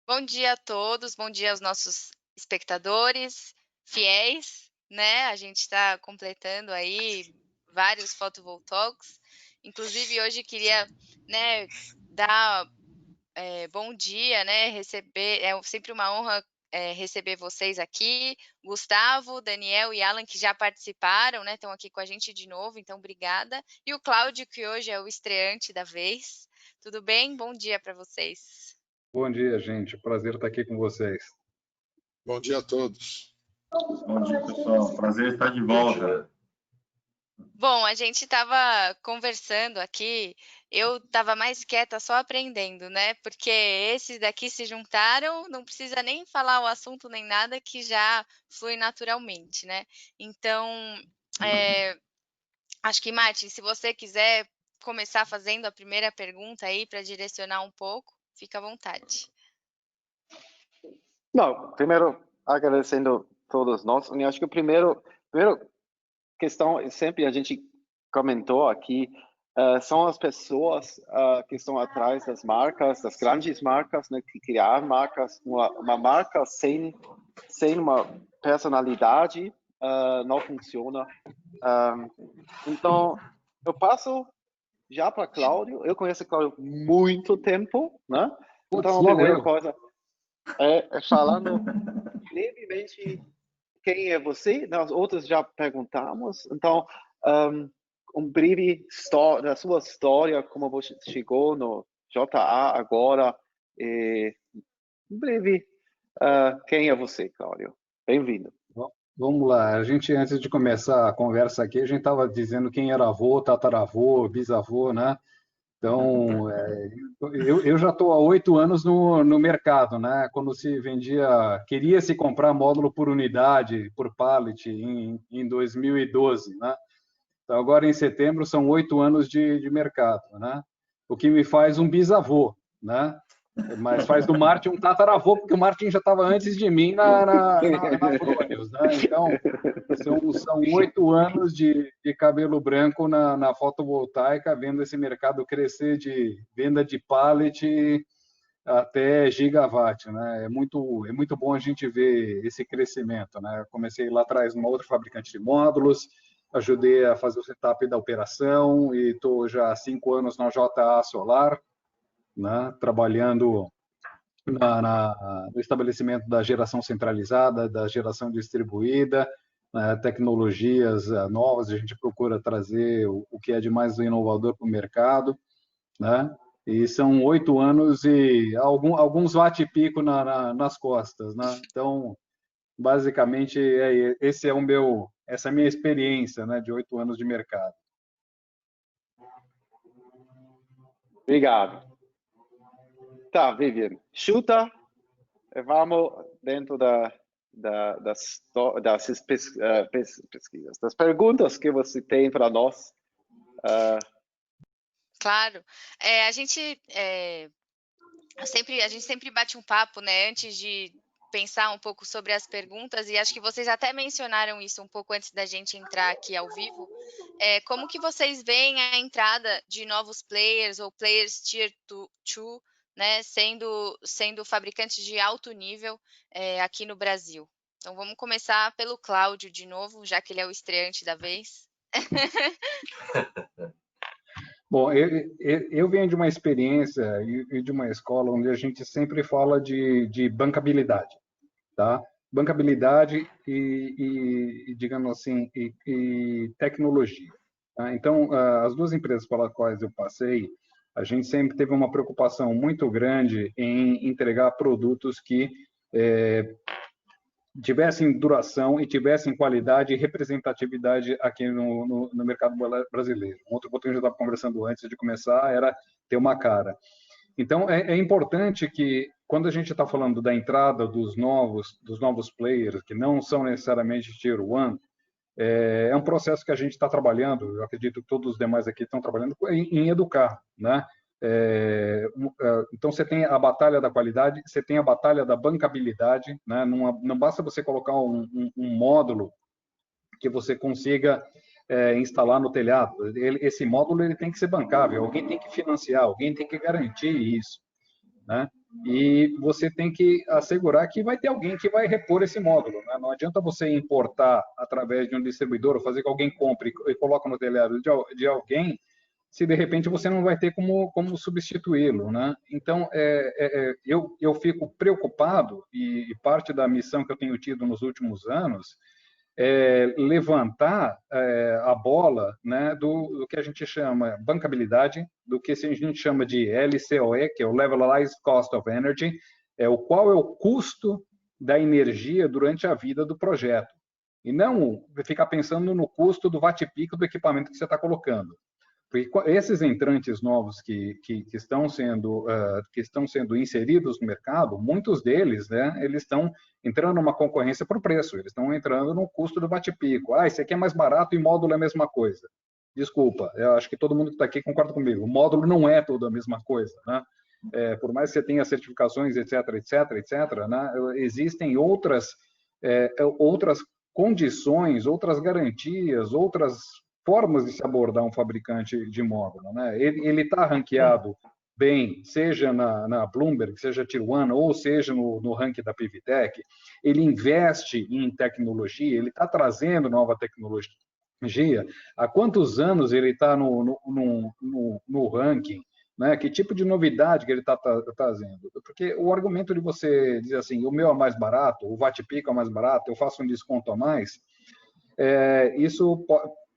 Bom dia a todos, bom dia aos nossos espectadores fiéis, né? A gente está completando aí vários Photovoltaics. Inclusive, hoje queria, né, dar bom dia, né? Receber, é sempre uma honra receber vocês aqui. Gustavo, Daniel e Alan, que já participaram, né? Estão aqui com a gente de novo, então obrigada. E o Cláudio, que hoje é o estreante da vez. Tudo bem? Bom dia para vocês. Bom dia, gente. Prazer estar aqui com vocês. Bom dia a todos. Bom dia, pessoal. Prazer estar de volta. Bom, a gente estava conversando aqui, eu estava mais quieta só aprendendo, né? Porque esses daqui se juntaram, não precisa nem falar o assunto nem nada, que já flui naturalmente, né? Então, é, acho que, Martin, se você quiser começar fazendo a primeira pergunta aí para direcionar um pouco, fica à vontade. Não, primeiro agradecendo todos nós. Eu acho que a primeira questão, sempre a gente comentou aqui, são as pessoas que estão atrás das marcas, das grandes marcas, né, que criar marcas. Uma marca sem uma personalidade não funciona. Então, eu passo já para Cláudio. Eu conheço o Cláudio há muito tempo, né? Então, a primeira coisa é falando brevemente quem é você. Nós outros já perguntamos. Então, um breve da sua história, como você chegou no JA agora. Um breve, quem é você, Cláudio? Bem-vindo. Vamos lá. A gente, antes de começar a conversa aqui, a gente estava dizendo quem era avô, tataravô, bisavô, né? Então, eu já estou há 8 anos no mercado, né? Quando se vendia, queria se comprar módulo por unidade, por pallet, em 2012, né? Então, agora em setembro são 8 anos de mercado, né? O que me faz um bisavô, né? Mas faz do Martin um tataravô, porque o Martin já estava antes de mim na Fronius, né? Então, são 8 anos de cabelo branco na fotovoltaica, vendo esse mercado crescer de venda de pallet até gigawatt, né? É muito bom a gente ver esse crescimento, né? Eu comecei lá atrás numa outra fabricante de módulos, ajudei a fazer o setup da operação e estou já há 5 anos na JA Solar, né? Trabalhando no estabelecimento da geração centralizada, da geração distribuída, tecnologias novas, a gente procura trazer o que é de mais inovador para o mercado, né? E são 8 anos e alguns bate-pico nas costas, né? Então, basicamente, essa é a minha experiência, né, de 8 anos de mercado. Obrigado. Tá, Vivian, chuta, vamos dentro das pesquisas, das perguntas que você tem para nós. Claro. A gente sempre bate um papo, né, antes de pensar um pouco sobre as perguntas, e acho que vocês até mencionaram isso um pouco antes da gente entrar aqui ao vivo. Como que vocês veem a entrada de novos players ou players Tier 2, né, sendo fabricantes de alto nível aqui no Brasil? Então vamos começar pelo Cláudio de novo, já que ele é o estreante da vez. Bom, eu venho de uma experiência e de uma escola onde a gente sempre fala de bancabilidade, tá? Bancabilidade e digamos assim, e tecnologia. Tá? Então, as duas empresas pelas quais eu passei, a gente sempre teve uma preocupação muito grande em entregar produtos que tivessem duração e tivessem qualidade e representatividade aqui no mercado brasileiro. Um outro ponto que a gente estava conversando antes de começar era ter uma cara. Então, é importante que, quando a gente está falando da entrada dos novos players, que não são necessariamente Tier 1, é um processo que a gente está trabalhando, eu acredito que todos os demais aqui estão trabalhando em educar, né? Então, você tem a batalha da qualidade, você tem a batalha da bancabilidade, né? Não basta você colocar um módulo que você consiga instalar no telhado. Esse módulo ele tem que ser bancável, alguém tem que financiar, alguém tem que garantir isso, né? e você tem que assegurar que vai ter alguém que vai repor esse módulo, né? Não adianta você importar através de um distribuidor ou fazer que alguém compre e coloque no telhado de alguém, se de repente você não vai ter como substituí-lo, né? Então, eu fico preocupado, e parte da missão que eu tenho tido nos últimos anos levantar a bola, né, do que a gente chama bancabilidade, do que a gente chama de LCOE, que é o Levelized Cost of Energy, qual é o custo da energia durante a vida do projeto. E não ficar pensando no custo do watt-pico do equipamento que você está colocando. Porque esses entrantes novos que estão sendo inseridos no mercado, muitos deles, né, eles estão entrando numa concorrência por preço, eles estão entrando no custo do bate-pico. Esse aqui é mais barato e módulo é a mesma coisa. Desculpa, eu acho que todo mundo que está aqui concorda comigo. O módulo não é tudo a mesma coisa, né? Por mais que você tenha certificações, etc., né, existem outras condições, outras garantias, outras formas de se abordar um fabricante de módulo, né? Ele está ranqueado bem, seja na Bloomberg, seja Tier 1, ou seja no ranking da PVTech, ele investe em tecnologia, ele está trazendo nova tecnologia. Há quantos anos ele está no ranking? Né? Que tipo de novidade que ele está trazendo? Porque o argumento de você dizer assim, o meu é mais barato, o watt-pico é mais barato, eu faço um desconto a mais, isso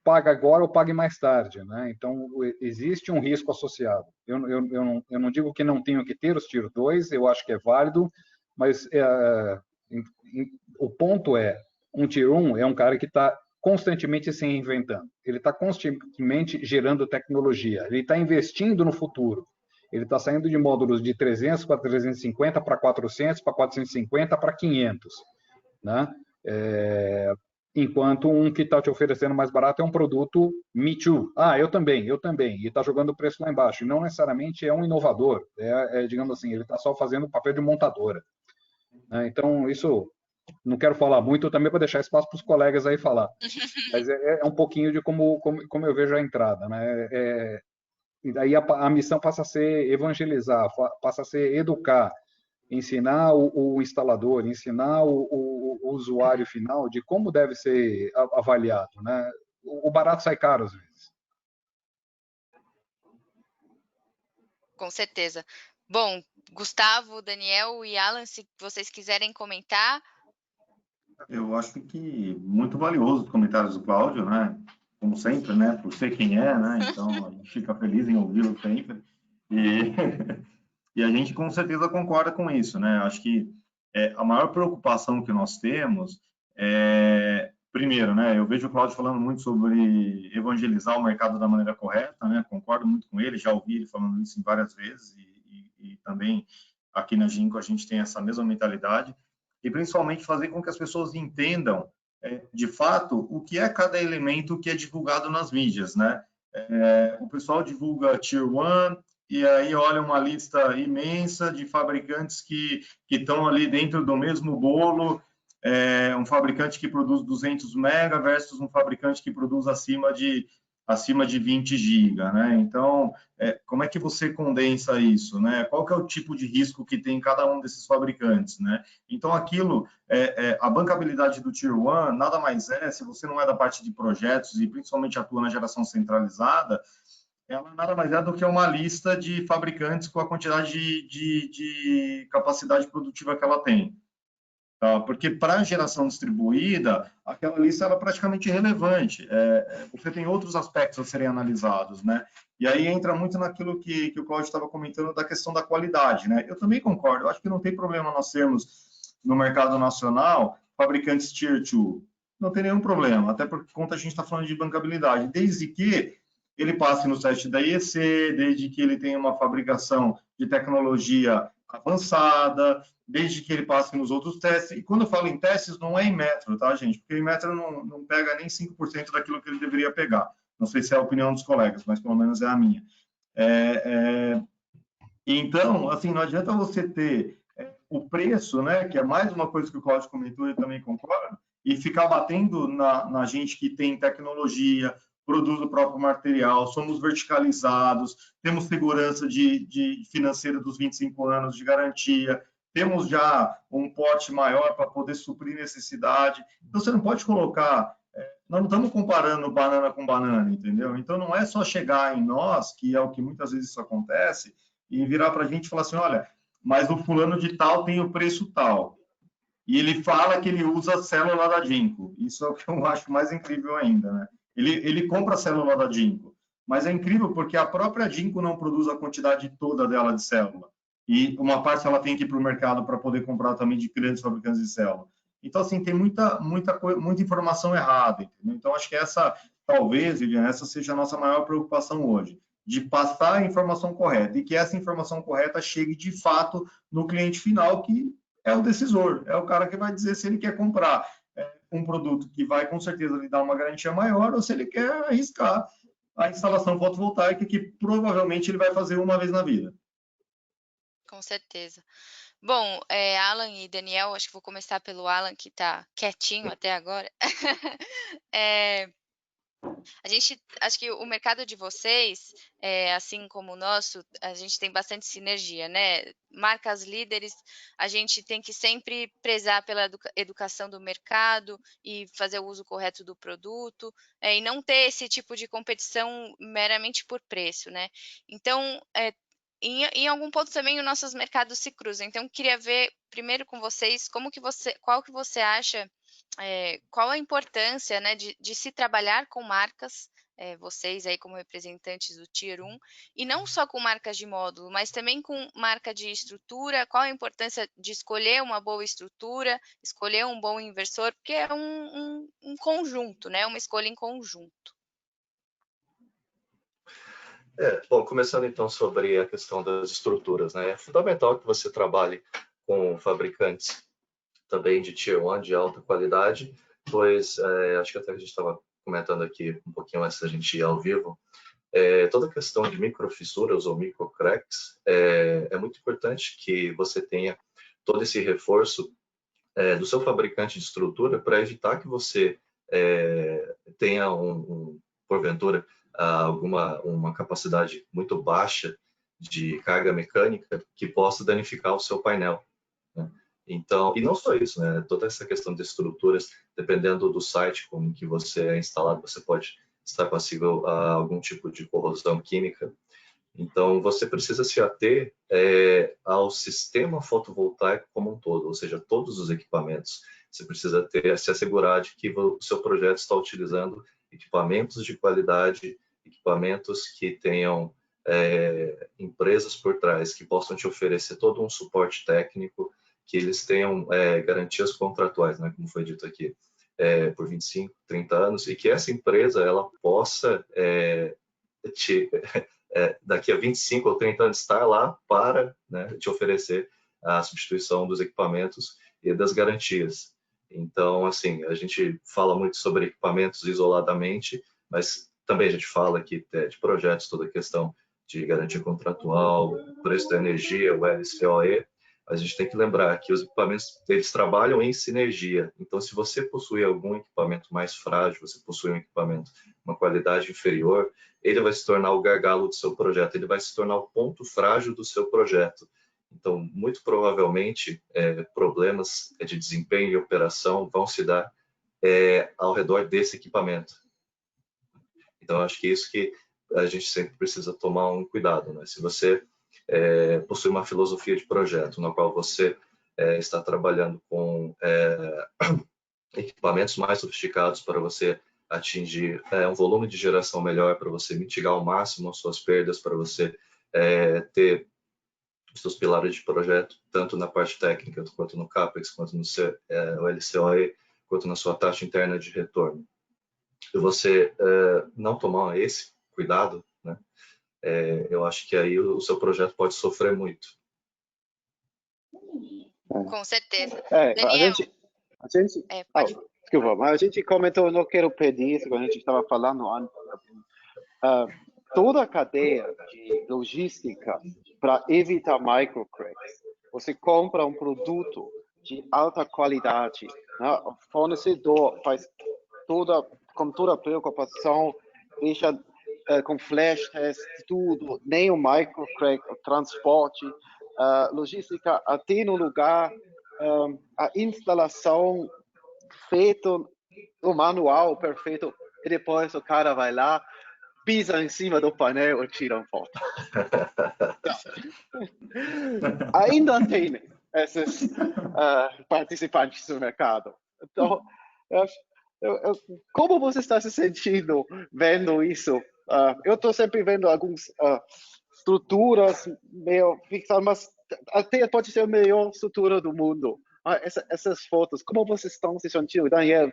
paga agora ou pague mais tarde, né? Então, existe um risco associado. Eu não digo que não tenho que ter os Tier 2, eu acho que é válido, mas o ponto um Tier 1 é um cara que está constantemente se reinventando, ele está constantemente gerando tecnologia, ele está investindo no futuro, ele está saindo de módulos de 300 para 350, para 400, para 450, para 500, né? Enquanto um que está te oferecendo mais barato é um produto Me Too. Eu também, e está jogando o preço lá embaixo. E não necessariamente é um inovador, digamos assim, ele está só fazendo o papel de montadora. Então, isso não quero falar muito também para deixar espaço para os colegas aí falar. Mas é um pouquinho de como eu vejo a entrada, né? E daí a missão passa a ser evangelizar, passa a ser educar, ensinar o instalador, ensinar o usuário final de como deve ser avaliado, né? O barato sai caro às vezes. Com certeza. Bom, Gustavo, Daniel e Alan, se vocês quiserem comentar. Eu acho que muito valioso os comentários do Cláudio, né? Como sempre, né? Por ser quem é, né? Então, a gente fica feliz em ouvi-lo sempre. E a gente com certeza concorda com isso, né? Acho que a maior preocupação que nós temos primeiro, né? Eu vejo o Cláudio falando muito sobre evangelizar o mercado da maneira correta, né? Concordo muito com ele, já ouvi ele falando isso em várias vezes e também aqui na Ginco a gente tem essa mesma mentalidade e principalmente fazer com que as pessoas entendam de fato o que é cada elemento que é divulgado nas mídias, né? O pessoal divulga Tier 1, e aí olha uma lista imensa de fabricantes que estão ali dentro do mesmo bolo, um fabricante que produz 200 mega versus um fabricante que produz acima de 20 giga, né? Então, como é que você condensa isso, né? Qual que é o tipo de risco que tem cada um desses fabricantes, né? Então, aquilo, a bancabilidade do Tier 1 nada mais se você não é da parte de projetos e principalmente atua na geração centralizada, ela nada mais do que uma lista de fabricantes com a quantidade de capacidade produtiva que ela tem. Tá? Porque para a geração distribuída, aquela lista é praticamente irrelevante. Você tem outros aspectos a serem analisados, né? E aí entra muito naquilo que o Cláudio estava comentando da questão da qualidade, né? Eu também concordo, eu acho que não tem problema nós termos no mercado nacional fabricantes Tier 2. Não tem nenhum problema, até por conta a gente está falando de bancabilidade, desde que ele passe no teste da IEC, desde que ele tenha uma fabricação de tecnologia avançada, desde que ele passe nos outros testes. E quando eu falo em testes, não é em metro, tá, gente? Porque em metro não pega nem 5% daquilo que ele deveria pegar. Não sei se é a opinião dos colegas, mas pelo menos é a minha. Então, assim, não adianta você ter o preço, né, que é mais uma coisa que o Cláudio comentou e eu também concordo, e ficar batendo na gente que tem tecnologia, produz o próprio material, somos verticalizados, temos segurança de financeira dos 25 anos de garantia, temos já um porte maior para poder suprir necessidade. Então, você não pode colocar... Nós não estamos comparando banana com banana, entendeu? Então, não é só chegar em nós, que é o que muitas vezes isso acontece, e virar para a gente e falar assim, olha, mas o fulano de tal tem o preço tal. E ele fala que ele usa a célula da Ginkgo. Isso é o que eu acho mais incrível ainda, né? Ele compra a célula da Ginkgo. Mas é incrível porque a própria Ginkgo não produz a quantidade toda dela de célula. E uma parte ela tem que ir para o mercado para poder comprar também de grandes fabricantes de célula. Então, assim, tem muita informação errada, entendeu? Então, acho que essa, talvez, Viviane, essa seja a nossa maior preocupação hoje, de passar a informação correta e que essa informação correta chegue, de fato, no cliente final, que é o decisor, é o cara que vai dizer se ele quer comprar um produto que vai, com certeza, lhe dar uma garantia maior ou se ele quer arriscar a instalação fotovoltaica, que provavelmente ele vai fazer uma vez na vida. Com certeza. Bom, Alan e Daniel, acho que vou começar pelo Alan, que está quietinho até agora. Acho que o mercado de vocês, assim como o nosso, a gente tem bastante sinergia, né? Marcas líderes, a gente tem que sempre prezar pela educação do mercado e fazer o uso correto do produto, e não ter esse tipo de competição meramente por preço, né? Então, em algum ponto também os nossos mercados se cruzam. Então, queria ver primeiro com vocês qual que você acha, qual a importância, né, de se trabalhar com marcas, vocês aí como representantes do Tier 1, e não só com marcas de módulo, mas também com marca de estrutura, qual a importância de escolher uma boa estrutura, escolher um bom inversor, porque é um conjunto, né, uma escolha em conjunto. Bom, começando então sobre a questão das estruturas, né? É fundamental que você trabalhe com fabricantes também de Tier 1, de alta qualidade, pois acho que até a gente estava comentando aqui um pouquinho antes da gente ir ao vivo, toda a questão de microfissuras ou microcracks é muito importante que você tenha todo esse reforço do seu fabricante de estrutura para evitar que você tenha porventura, uma capacidade muito baixa de carga mecânica que possa danificar o seu painel, né? Então, e não só isso, né? Toda essa questão de estruturas, dependendo do site com que você é instalado, você pode estar passível a algum tipo de corrosão química. Então, você precisa se ater ao sistema fotovoltaico como um todo, ou seja, todos os equipamentos. Você precisa se assegurar de que o seu projeto está utilizando equipamentos de qualidade, equipamentos que tenham empresas por trás, que possam te oferecer todo um suporte técnico, que eles tenham garantias contratuais, né, como foi dito aqui, por 25, 30 anos, e que essa empresa ela possa daqui a 25 ou 30 anos estar lá para, né, te oferecer a substituição dos equipamentos e das garantias. Então, assim, a gente fala muito sobre equipamentos isoladamente, mas também a gente fala aqui de projetos, toda a questão de garantia contratual, preço da energia, o LCOE. A gente tem que lembrar que os equipamentos, eles trabalham em sinergia. Então, se você possui algum equipamento mais frágil, você possui um equipamento uma qualidade inferior, ele vai se tornar o gargalo do seu projeto, ele vai se tornar o ponto frágil do seu projeto. Então, muito provavelmente, problemas de desempenho e operação vão se dar ao redor desse equipamento. Então, acho que isso que a gente sempre precisa tomar um cuidado, né? Se você possui uma filosofia de projeto na qual você está trabalhando com equipamentos mais sofisticados para você atingir um volume de geração melhor, para você mitigar ao máximo as suas perdas, para você ter os seus pilares de projeto, tanto na parte técnica, quanto no CAPEX, quanto no LCOE, quanto na sua taxa interna de retorno. E você não tomar esse cuidado, né, eu acho que aí o seu projeto pode sofrer muito. Com certeza. Daniel, pode... desculpa, mas a gente comentou, eu não quero pedir isso, quando a gente estava falando antes. Toda a cadeia de logística para evitar microcracks. Você compra um produto de alta qualidade, né? O fornecedor faz com toda a preocupação deixa com flash test, tudo, nem o microcrack, o transporte, logística até no lugar, a instalação feito no manual perfeito, e depois o cara vai lá, pisa em cima do painel e tira uma foto. Ainda tem esses participantes do mercado. Então, como você está se sentindo vendo isso? Eu estou sempre vendo algumas estruturas meio fixadas, mas até pode ser a melhor estrutura do mundo. Essas fotos, como vocês estão se sentindo? Daniel,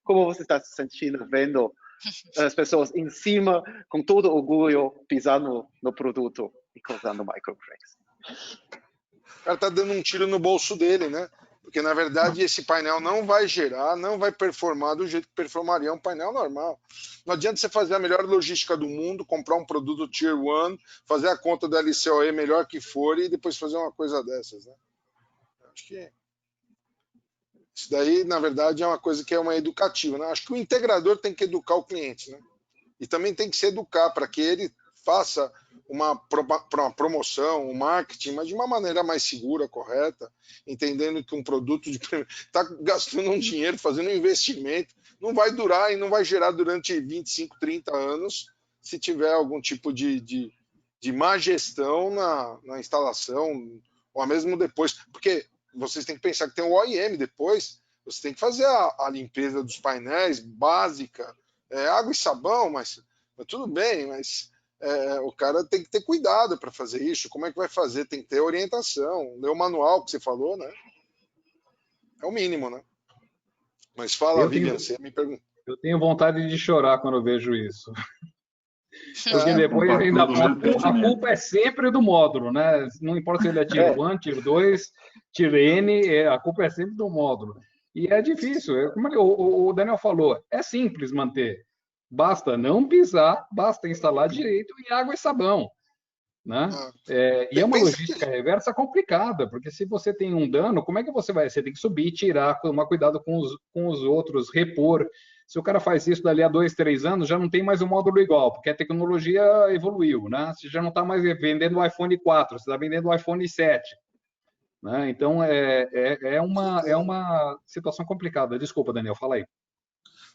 como você está se sentindo vendo as pessoas em cima, com todo orgulho, pisando no produto e usando microcracks? O cara está dando um tiro no bolso dele, né? Porque, na verdade, esse painel não vai gerar, não vai performar do jeito que performaria um painel normal. Não adianta você fazer a melhor logística do mundo, comprar um produto Tier 1, fazer a conta do LCOE melhor que for e depois fazer uma coisa dessas, né? Acho que isso daí, na verdade, é uma coisa que é uma educativa, né? Acho que o integrador tem que educar o cliente, né? E também tem que se educar para que ele faça uma promoção, um marketing, mas de uma maneira mais segura, correta, entendendo que um produto está gastando um dinheiro, fazendo um investimento, não vai durar e não vai gerar durante 25, 30 anos se tiver algum tipo de má gestão na instalação, ou mesmo depois, porque vocês têm que pensar que tem o OEM depois, você tem que fazer a limpeza dos painéis básica, água e sabão, mas tudo bem, mas o cara tem que ter cuidado para fazer isso. Como é que vai fazer? Tem que ter orientação, ler o manual que você falou, né? É o mínimo, né? Mas fala, Vivian, você me pergunta. Eu tenho vontade de chorar quando eu vejo isso. Porque depois ainda a culpa é sempre do módulo, né? Não importa se ele é Tier 1, Tier 2, Tier N, a culpa é sempre do módulo. E é difícil, como o Daniel falou, é simples manter. Basta não pisar, basta instalar direito em água e sabão. Né? E é uma logística reversa complicada, porque se você tem um dano, como é que você vai? Você tem que subir, tirar, tomar cuidado com os outros, repor. Se o cara faz isso dali a 2, 3 anos, já não tem mais um módulo igual, porque a tecnologia evoluiu, né? Você já não está mais vendendo o iPhone 4, você está vendendo o iPhone 7. Né? Então, é uma situação complicada. Desculpa, Daniel, fala aí.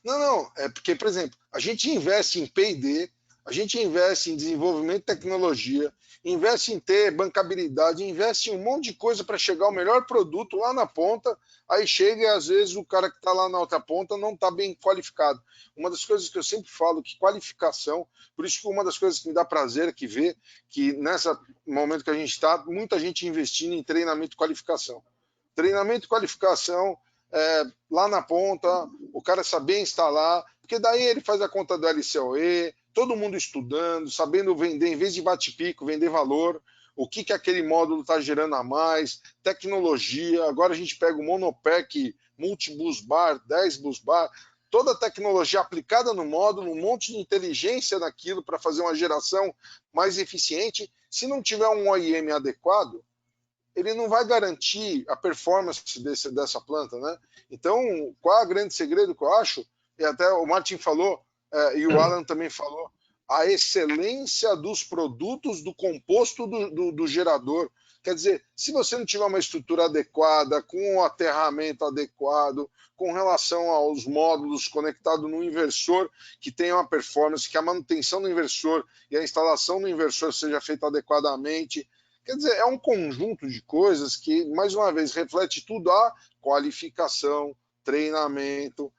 Não, é porque, por exemplo, a gente investe em P&D, a gente investe em desenvolvimento de tecnologia, investe em ter bancabilidade, investe em um monte de coisa para chegar ao melhor produto lá na ponta, aí chega e às vezes o cara que está lá na outra ponta não está bem qualificado. Uma das coisas que eu sempre falo, que qualificação, por isso que uma das coisas que me dá prazer é ver que nesse momento que a gente está, muita gente investindo em treinamento e qualificação. Treinamento e qualificação, lá na ponta, o cara saber instalar, porque daí ele faz a conta do LCOE, todo mundo estudando, sabendo vender, em vez de bate-pico, vender valor, o que aquele módulo está gerando a mais, tecnologia, agora a gente pega o Monopack, multi-bus bar, 10 bus bar, toda a tecnologia aplicada no módulo, um monte de inteligência naquilo para fazer uma geração mais eficiente. Se não tiver um OEM adequado, ele não vai garantir a performance dessa planta, né? Então, qual é o grande segredo que eu acho? E até o Martin falou, e o Alan também falou, a excelência dos produtos do composto do gerador. Quer dizer, se você não tiver uma estrutura adequada, com o aterramento adequado, com relação aos módulos conectados no inversor, que tenha uma performance, que a manutenção do inversor e a instalação do inversor seja feita adequadamente. Quer dizer, é um conjunto de coisas que, mais uma vez, reflete tudo a qualificação, treinamento.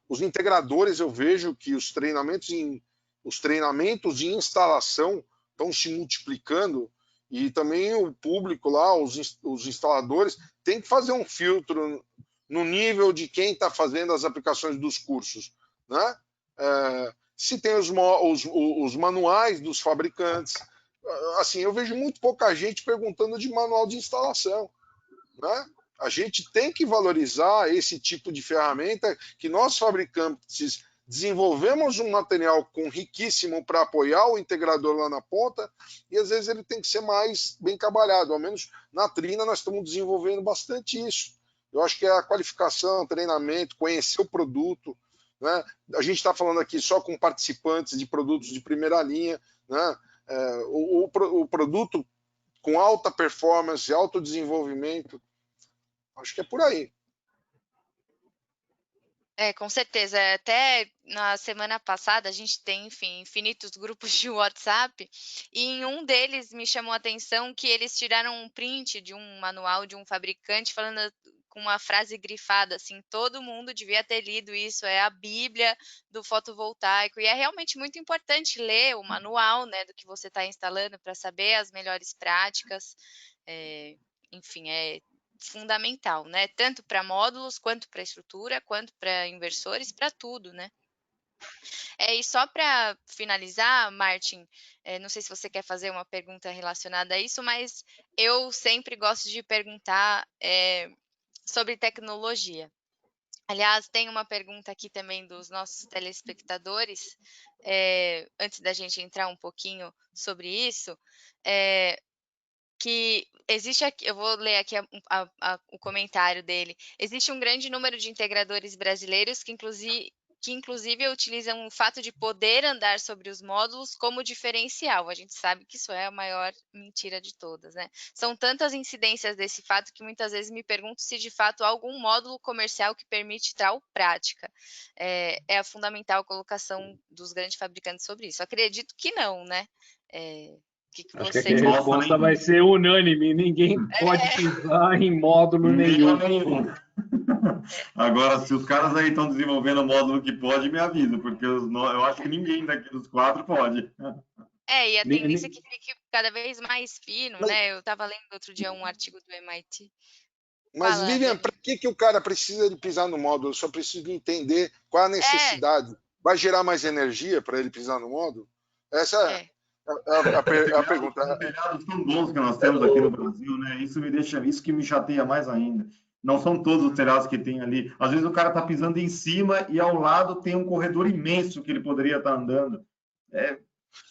Os integradores, eu vejo que os treinamentos de instalação estão se multiplicando e também o público lá, os instaladores, tem que fazer um filtro no nível de quem está fazendo as aplicações dos cursos, né? Se tem os manuais dos fabricantes, assim, eu vejo muito pouca gente perguntando de manual de instalação, né? A gente tem que valorizar esse tipo de ferramenta que nós fabricantes desenvolvemos um material riquíssimo para apoiar o integrador lá na ponta e às vezes ele tem que ser mais bem trabalhado. Ao menos na Trina nós estamos desenvolvendo bastante isso. Eu acho que é a qualificação, treinamento, conhecer o produto, né? A gente está falando aqui só com participantes de produtos de primeira linha, né? O produto com alta performance, alto desenvolvimento, acho que é por aí. Com certeza. Até na semana passada a gente tem, enfim, infinitos grupos de WhatsApp, e em um deles me chamou a atenção que eles tiraram um print de um manual de um fabricante falando com uma frase grifada, assim, todo mundo devia ter lido isso, é a Bíblia do fotovoltaico, e é realmente muito importante ler o manual, né, do que você está instalando para saber as melhores práticas, enfim, é fundamental, né? Tanto para módulos, quanto para estrutura, quanto para inversores, para tudo, né? E só para finalizar, Martin, não sei se você quer fazer uma pergunta relacionada a isso, mas eu sempre gosto de perguntar sobre tecnologia. Aliás, tem uma pergunta aqui também dos nossos telespectadores, antes da gente entrar um pouquinho sobre isso, que existe aqui, eu vou ler aqui o comentário dele. Existe um grande número de integradores brasileiros que inclusive utilizam o fato de poder andar sobre os módulos como diferencial. A gente sabe que isso é a maior mentira de todas, né? São tantas incidências desse fato que muitas vezes me pergunto se de fato há algum módulo comercial que permite tal prática. É a fundamental colocação dos grandes fabricantes sobre isso. Acredito que não, né? Acho que aqui a resposta vai ser unânime. Ninguém pode pisar em módulo nenhum. Agora, se os caras aí estão desenvolvendo módulo que pode, me avisa, porque eu acho que ninguém daqui dos 4 pode. E a tendência é que fique cada vez mais fino, né? Eu estava lendo outro dia um artigo do MIT. Mas, Vivian, para que o cara precisa de pisar no módulo? Eu só preciso de entender qual a necessidade. Vai gerar mais energia para ele pisar no módulo? Essa é a pergunta. Os telhados tão bons que nós temos aqui no Brasil, né? Isso que me chateia mais ainda. Não são todos os telhados que tem ali. Às vezes o cara está pisando em cima e ao lado tem um corredor imenso que ele poderia estar andando.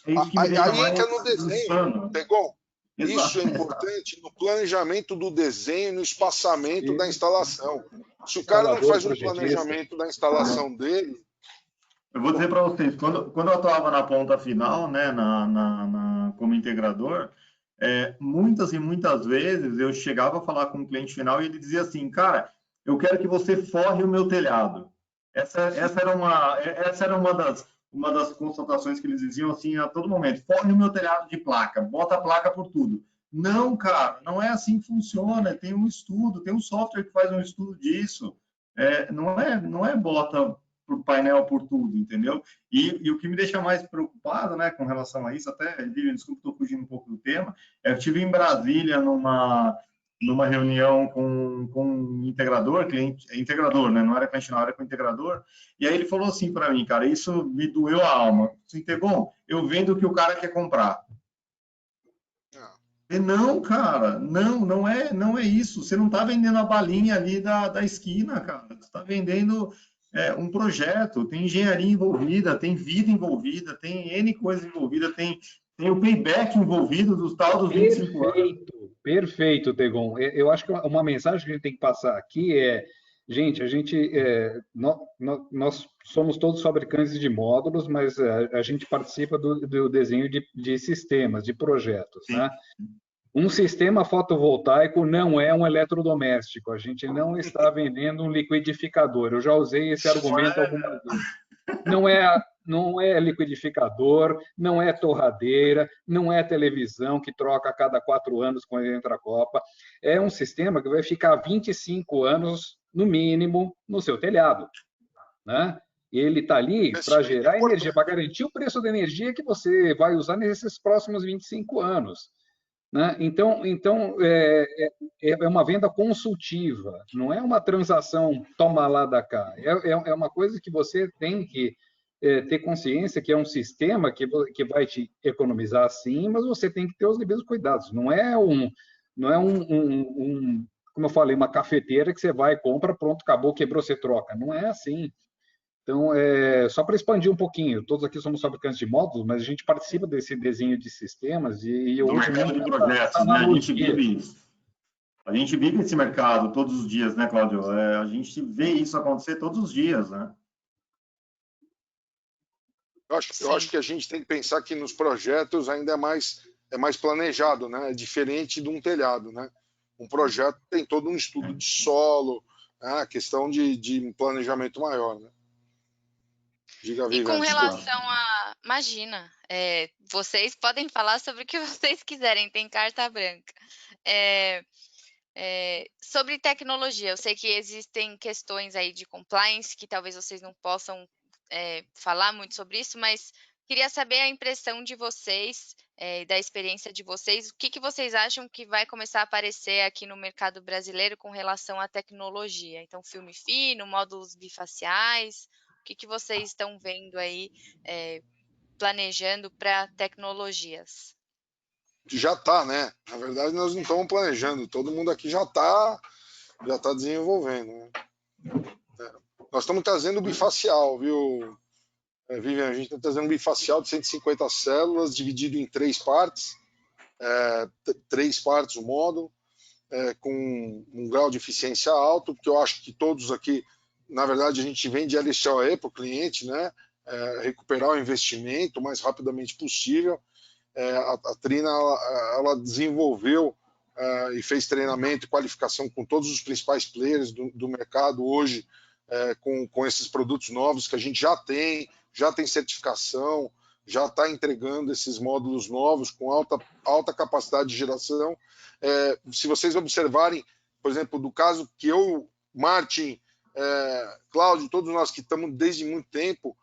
Isso que me deixa aí mais entra no desenho, Tegon. Isso é importante no planejamento do desenho, no espaçamento da instalação. Se o cara não faz um planejamento da instalação dele... Eu vou dizer para vocês, quando eu atuava na ponta final, né, como integrador, muitas e muitas vezes eu chegava a falar com o cliente final e ele dizia assim, cara, eu quero que você forre o meu telhado. Essa era uma das constatações que eles diziam assim a todo momento, forre o meu telhado de placa, bota a placa por tudo. Não, cara, não é assim que funciona, tem um estudo, tem um software que faz um estudo disso, não é bota por painel por tudo, entendeu? E o que me deixa mais preocupado, né, com relação a isso, até, desculpa, estou fugindo um pouco do tema, eu estive em Brasília numa reunião com um integrador, integrador, né, não era cliente final, era com integrador, e aí ele falou assim para mim, cara, isso me doeu a alma, Tegon, eu vendo o que o cara quer comprar. Não, cara, não é isso, você não está vendendo a balinha ali da esquina, cara, você está vendendo... um projeto, tem engenharia envolvida, tem vida envolvida, tem N coisas envolvidas, tem o payback envolvido dos tal dos 25 anos. Perfeito, Tegon. Eu acho que uma mensagem que a gente tem que passar aqui gente, nós somos todos fabricantes de módulos, mas a gente participa do desenho de sistemas, de projetos, né? Um sistema fotovoltaico não é um eletrodoméstico. A gente não está vendendo um liquidificador. Eu já usei esse argumento algumas vezes. Não é liquidificador, não é torradeira, não é televisão que troca a cada 4 anos quando entra a Copa. É um sistema que vai ficar 25 anos, no mínimo, no seu telhado, né? Ele está ali para gerar energia, para garantir o preço da energia que você vai usar nesses próximos 25 anos. Né? Então é uma venda consultiva, não é uma transação toma lá da cá. É uma coisa que você tem que ter consciência que é um sistema que vai te economizar sim, mas você tem que ter os devidos cuidados. Não é como eu falei, uma cafeteira que você vai, compra, pronto, acabou, quebrou, você troca. Não é assim. Então, só para expandir um pouquinho, todos aqui somos fabricantes de módulos, mas a gente participa desse desenho de sistemas e hoje mercado de projetos, né? A gente vive esse mercado todos os dias, né, Cláudio? A gente vê isso acontecer todos os dias, né? Eu acho que a gente tem que pensar que nos projetos ainda é mais planejado, né? É diferente de um telhado, né? Um projeto tem todo um estudo de solo, né? Questão de planejamento maior, né? Diga, E com Viviane, desculpa. relação a... Imagina, vocês podem falar sobre o que vocês quiserem, tem carta branca. Sobre tecnologia, eu sei que existem questões aí de compliance que talvez vocês não possam falar muito sobre isso, mas queria saber a impressão de vocês, da experiência de vocês, o que vocês acham que vai começar a aparecer aqui no mercado brasileiro com relação à tecnologia? Então, filme fino, módulos bifaciais, o que vocês estão vendo aí, planejando para tecnologias? Já está, né? Na verdade, nós não estamos planejando, todo mundo aqui já tá desenvolvendo, né? Nós estamos trazendo o bifacial, viu, Vivian? A gente está trazendo um bifacial de 150 células, dividido em 3 partes, 3 partes o módulo, com um grau de eficiência alto, porque eu acho que todos aqui, na verdade, a gente vende LCOE para o cliente, né? Recuperar o investimento o mais rapidamente possível. A Trina ela desenvolveu e fez treinamento e qualificação com todos os principais players do mercado hoje, com esses produtos novos que a gente já tem certificação, já está entregando esses módulos novos com alta capacidade de geração. Se vocês observarem, por exemplo, do caso que eu, Martin, Cláudio, todos nós que estamos desde muito tempo,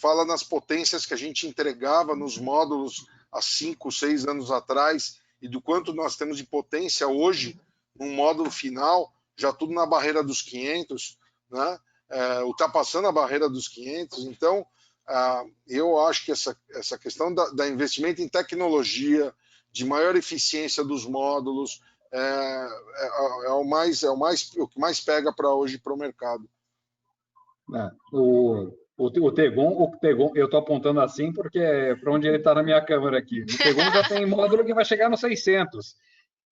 fala nas potências que a gente entregava nos módulos há 5, 6 anos atrás e do quanto nós temos de potência hoje num módulo final, já tudo na barreira dos 500, né? Ultrapassando a barreira dos 500. Então, eu acho que essa questão da investimento em tecnologia, de maior eficiência dos módulos, o que mais pega para hoje para o mercado. O Tegon, eu estou apontando assim porque é para onde ele está na minha câmera aqui. O Tegon já tem módulo que vai chegar no 600.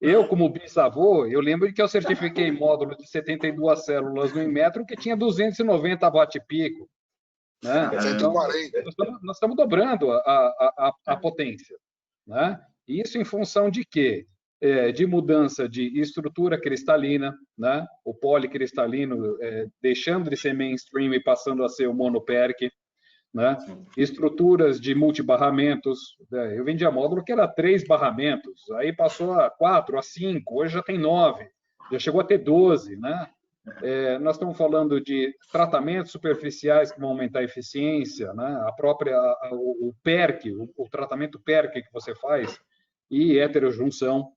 Eu, como bisavô, eu lembro que eu certifiquei módulo de 72 células no Inmetro que tinha 290 watt-pico. Né? Então, nós estamos dobrando a potência. Né? Isso em função de quê? De mudança de estrutura cristalina, né? O policristalino deixando de ser mainstream e passando a ser o monoperc, né? Estruturas de multibarramentos. Eu vendia módulo que era 3 barramentos, aí passou a 4, a 5, hoje já tem 9, já chegou a ter 12, né? Nós estamos falando de tratamentos superficiais que vão aumentar a eficiência, né? O PERC, o tratamento PERC que você faz, e heterojunção.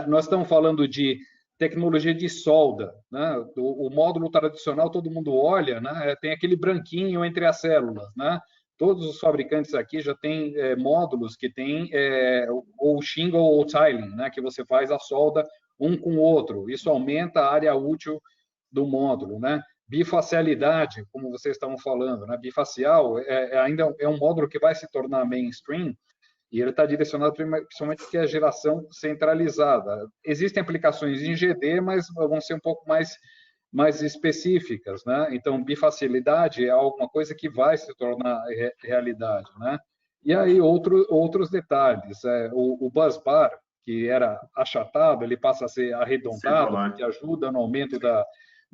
Nós estamos falando de tecnologia de solda, né? O módulo tradicional, todo mundo olha, né? Tem aquele branquinho entre as células, né? Todos os fabricantes aqui já têm módulos que têm ou shingle ou tiling, né? Que você faz a solda um com o outro. Isso aumenta a área útil do módulo, né? Bifacialidade, como vocês estavam falando, né? Bifacial ainda é um módulo que vai se tornar mainstream, e ele está direcionado principalmente porque é a geração centralizada. Existem aplicações em GD, mas vão ser um pouco mais específicas, né? Então, bifacilidade é alguma coisa que vai se tornar realidade, né? E aí, outros detalhes. O busbar, que era achatado, ele passa a ser arredondado, que ajuda no aumento da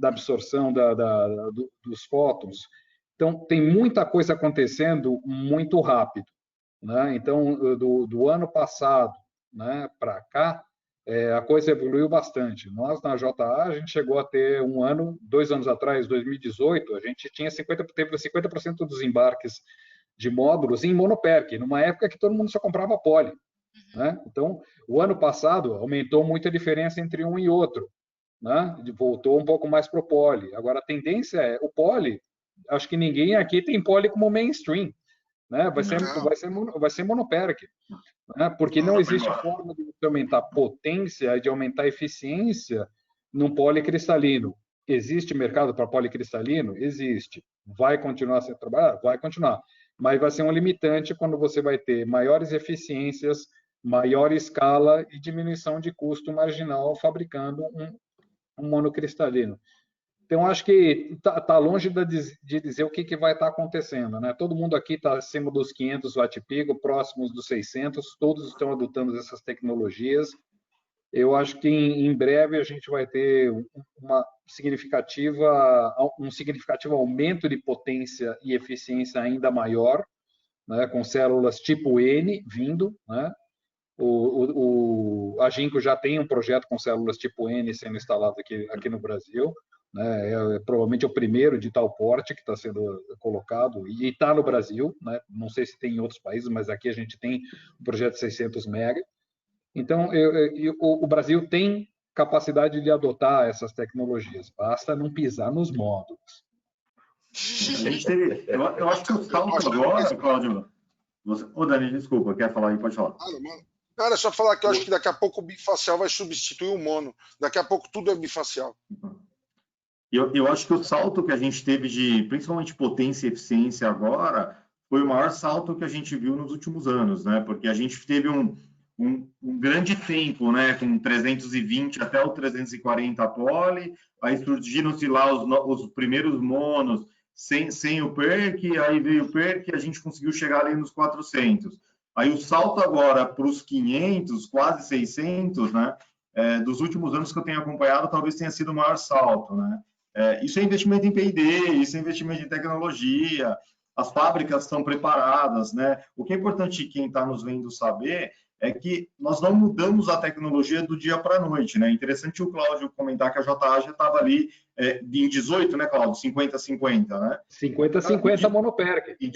absorção dos fótons. Então, tem muita coisa acontecendo muito rápido. Né? Então, do ano passado, né, para cá, a coisa evoluiu bastante. Nós, na JA, a gente chegou a ter 2 anos atrás, 2018, a gente teve 50% dos embarques de módulos em monoperc, numa época que todo mundo só comprava poly. Né? Então, o ano passado aumentou muito a diferença entre um e outro. Né? Voltou um pouco mais para o poly. Agora, a tendência o poly, acho que ninguém aqui tem poly como mainstream. Né? Vai ser monoperc, né? Porque não existe forma de aumentar potência, de aumentar eficiência num policristalino. Existe mercado para policristalino? Existe. Vai continuar a ser trabalhado? Vai continuar. Mas vai ser um limitante quando você vai ter maiores eficiências, maior escala e diminuição de custo marginal fabricando um monocristalino. Então, acho que está longe de dizer o que vai estar acontecendo, né? Todo mundo aqui está acima dos 500 watt-pico, próximos dos 600, todos estão adotando essas tecnologias. Eu acho que em breve a gente vai ter um significativo aumento de potência e eficiência ainda maior, né? Com células tipo N vindo, né? A Ginkgo já tem um projeto com células tipo N sendo instalado aqui no Brasil, né? É provavelmente o primeiro de tal porte que está sendo colocado e está no Brasil, né? Não sei se tem em outros países, mas aqui a gente tem um projeto de 600 mega. Então, o Brasil tem capacidade de adotar essas tecnologias, basta não pisar nos módulos. Eu acho que o salto agora, Cláudio... Ô, Dani, desculpa, quer falar aí? Pode falar. Cara, é só falar que eu acho que daqui a pouco o bifacial vai substituir o mono. Daqui a pouco tudo é bifacial. Eu acho que o salto que a gente teve de, principalmente, potência e eficiência agora, foi o maior salto que a gente viu nos últimos anos, né? Porque a gente teve um grande tempo, né? Com 320 até o 340 poly, aí surgiram-se lá os primeiros monos sem o PERC, aí veio o PERC e a gente conseguiu chegar ali nos 400. Aí o salto agora para os 500, quase 600, né? Dos últimos anos que eu tenho acompanhado, talvez tenha sido o maior salto, né? Isso é investimento em P&D, isso é investimento em tecnologia, as fábricas estão preparadas, né? O que é importante quem está nos vendo saber é que nós não mudamos a tecnologia do dia para a noite, né? Interessante o Cláudio comentar que a JA já estava ali em 18, né, Cláudio? 50-50, né? 50-50 monoperc. Em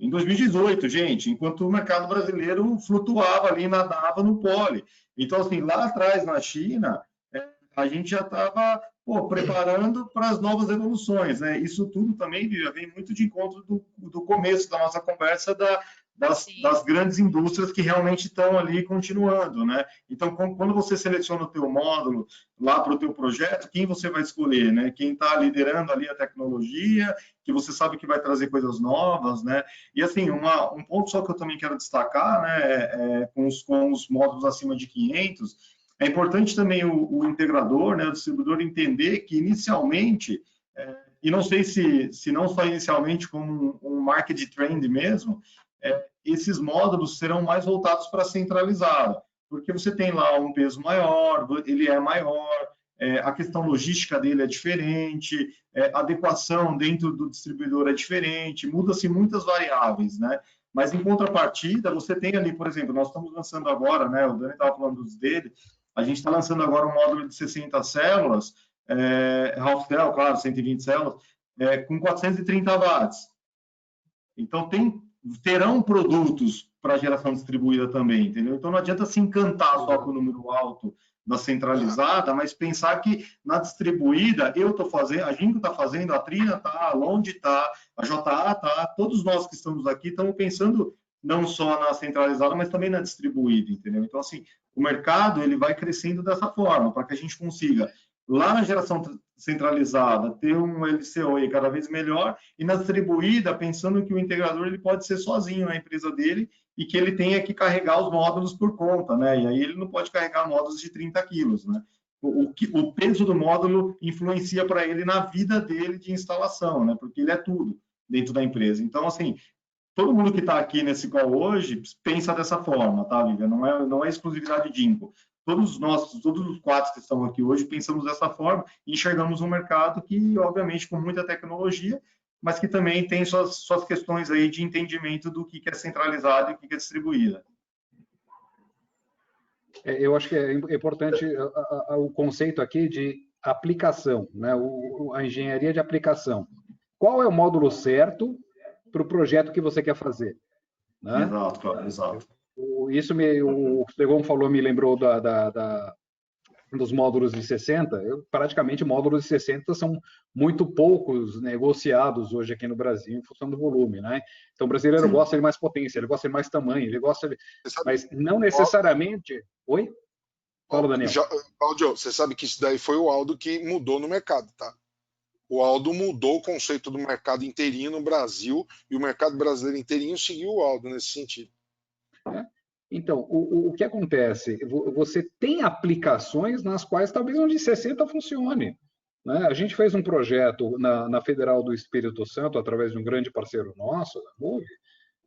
2018, gente, enquanto o mercado brasileiro flutuava ali, nadava no poly. Então, assim, lá atrás, na China, a gente já estava preparando para as novas evoluções, né? Isso tudo também vem muito de encontro do começo da nossa conversa das grandes indústrias que realmente estão ali continuando, né? Então, quando você seleciona o teu módulo lá para o teu projeto, quem você vai escolher, né? Quem está liderando ali a tecnologia, que você sabe que vai trazer coisas novas, né? E, assim, um ponto só que eu também quero destacar, né? Com os módulos acima de 500, é importante também o integrador, né? O distribuidor entender que, inicialmente, e não sei se não só inicialmente como um market trend mesmo, esses módulos serão mais voltados para a centralizada, porque você tem lá um peso maior, ele é maior, a questão logística dele é diferente, a adequação dentro do distribuidor é diferente, muda-se muitas variáveis, né? Mas, em contrapartida, você tem ali, por exemplo, nós estamos lançando agora, né? O Dani estava falando dele, a gente está lançando agora um módulo de 60 células, half cell, claro, 120 células, com 430 watts. Então, terão produtos para geração distribuída também, entendeu? Então, não adianta se encantar só com o número alto da centralizada, mas pensar que na distribuída, eu estou fazendo, a Ginkgo está fazendo, a Trina está, a Londe está, a JA está, todos nós que estamos aqui estamos pensando não só na centralizada, mas também na distribuída, entendeu? Então, assim, o mercado ele vai crescendo dessa forma, para que a gente consiga, lá na geração centralizada, ter um LCOE cada vez melhor, e na distribuída, pensando que o integrador ele pode ser sozinho na empresa dele e que ele tenha que carregar os módulos por conta, né? E aí ele não pode carregar módulos de 30 quilos, né? O peso do módulo influencia para ele na vida dele de instalação, né? Porque ele é tudo dentro da empresa. Então, assim, todo mundo que está aqui nesse call hoje pensa dessa forma, tá, Vivian? Não é exclusividade de Ginkgo. Todos os 4 que estão aqui hoje pensamos dessa forma e enxergamos um mercado que, obviamente, com muita tecnologia, mas que também tem suas questões aí de entendimento do que é centralizado e o que é distribuído. Eu acho que é importante o conceito aqui de aplicação, né? A engenharia de aplicação. Qual é o módulo certo para o projeto que você quer fazer? Né? Exato. Isso o Stegon falou, me lembrou dos módulos de 60. Praticamente, módulos de 60 são muito poucos negociados hoje aqui no Brasil, em função do volume, né? Então, o brasileiro gosta de mais potência, ele gosta de mais tamanho, ele gosta de... Mas não necessariamente... Oi? Fala, Daniel. Cláudio, você sabe que isso daí foi o Aldo que mudou no mercado, tá? O Aldo mudou o conceito do mercado inteirinho no Brasil e o mercado brasileiro inteirinho seguiu o Aldo nesse sentido. Então, o que acontece? Você tem aplicações nas quais talvez um de 60 funcione. né? A gente fez um projeto na Federal do Espírito Santo, através de um grande parceiro nosso, da MUV,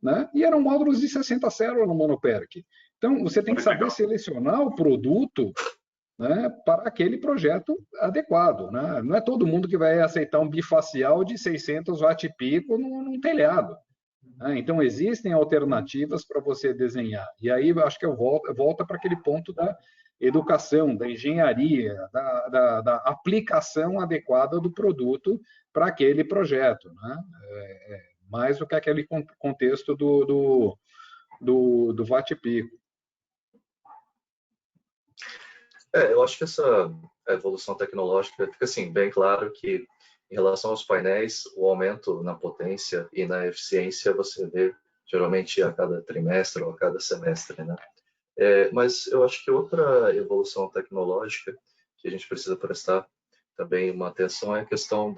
né? E eram módulos de 60 células no Monoperc. Então, você tem que saber selecionar o produto, né, para aquele projeto adequado, né? Não é todo mundo que vai aceitar um bifacial de 600 watt-pico num telhado, né? Então, existem alternativas para você desenhar. E aí, eu acho que volta para aquele ponto da educação, da engenharia, da aplicação adequada do produto para aquele projeto, né? Mais do que aquele contexto do watt-pico. Eu acho que essa evolução tecnológica fica assim, bem claro que em relação aos painéis, o aumento na potência e na eficiência você vê geralmente a cada trimestre ou a cada semestre, né? Mas eu acho que outra evolução tecnológica que a gente precisa prestar também uma atenção é a questão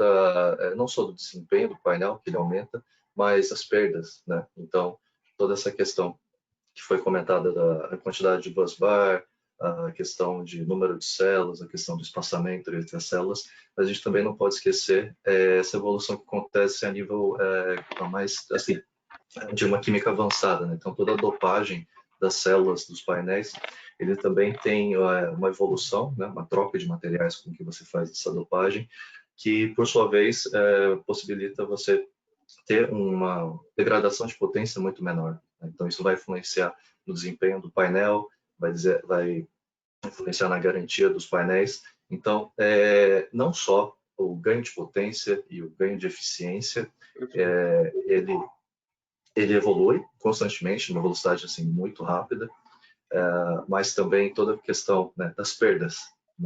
não só do desempenho do painel, que ele aumenta, mas as perdas, né? Então, toda essa questão que foi comentada da quantidade de busbar, a questão de número de células, a questão do espaçamento entre as células, mas a gente também não pode esquecer essa evolução que acontece a nível mais, assim, de uma química avançada, né? Então, toda a dopagem das células dos painéis, ele também tem uma evolução, né? Uma troca de materiais com que você faz essa dopagem, que, por sua vez, possibilita você ter uma degradação de potência muito menor, né? Então, isso vai influenciar no desempenho do painel, vai influenciar na garantia dos painéis. Então, não só o ganho de potência e o ganho de eficiência, ele evolui constantemente, numa velocidade assim, muito rápida, mas também toda a questão, né, das perdas.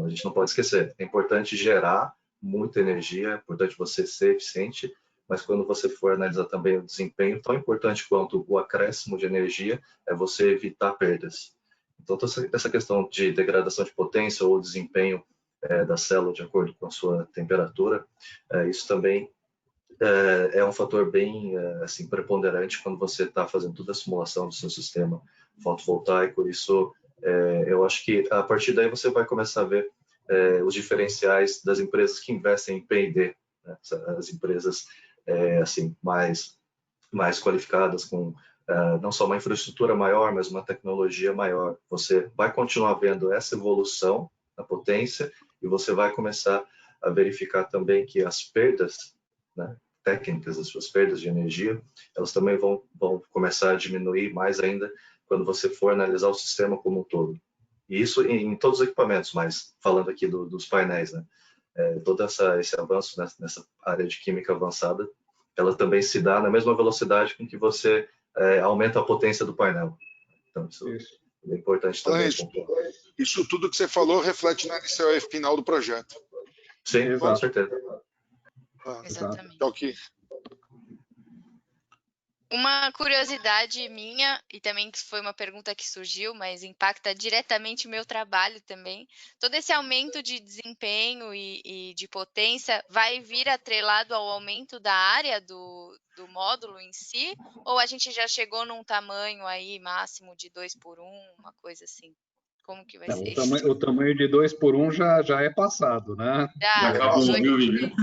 A gente não pode esquecer, é importante gerar muita energia, é importante você ser eficiente, mas quando você for analisar também o desempenho, tão importante quanto o acréscimo de energia é você evitar perdas. Então, toda essa questão de degradação de potência ou desempenho da célula de acordo com a sua temperatura, isso também é um fator bem assim, preponderante quando você está fazendo toda a simulação do seu sistema fotovoltaico. Isso, eu acho que a partir daí você vai começar a ver os diferenciais das empresas que investem em P&D, né? As empresas assim, mais qualificadas, com não só uma infraestrutura maior, mas uma tecnologia maior. Você vai continuar vendo essa evolução na potência e você vai começar a verificar também que as perdas, né, técnicas, as suas perdas de energia, elas também vão começar a diminuir mais ainda quando você for analisar o sistema como um todo. E isso em todos os equipamentos, mas falando aqui dos painéis, né? Todo esse avanço nessa área de química avançada, ela também se dá na mesma velocidade com que você aumenta a potência do painel. Então, isso é importante também. Isso tudo que você falou reflete na LCOE final do projeto. Sim, exato. Com certeza. Exatamente. Ok. Uma curiosidade minha, e também que foi uma pergunta que surgiu, mas impacta diretamente o meu trabalho também. Todo esse aumento de desempenho e de potência vai vir atrelado ao aumento da área do módulo em si? Ou a gente já chegou num tamanho aí máximo de 2 por 1, uma coisa assim? Como que vai ser isso? O tamanho de 2 por 1 já é passado, né? Já acabou, viu, Vivi?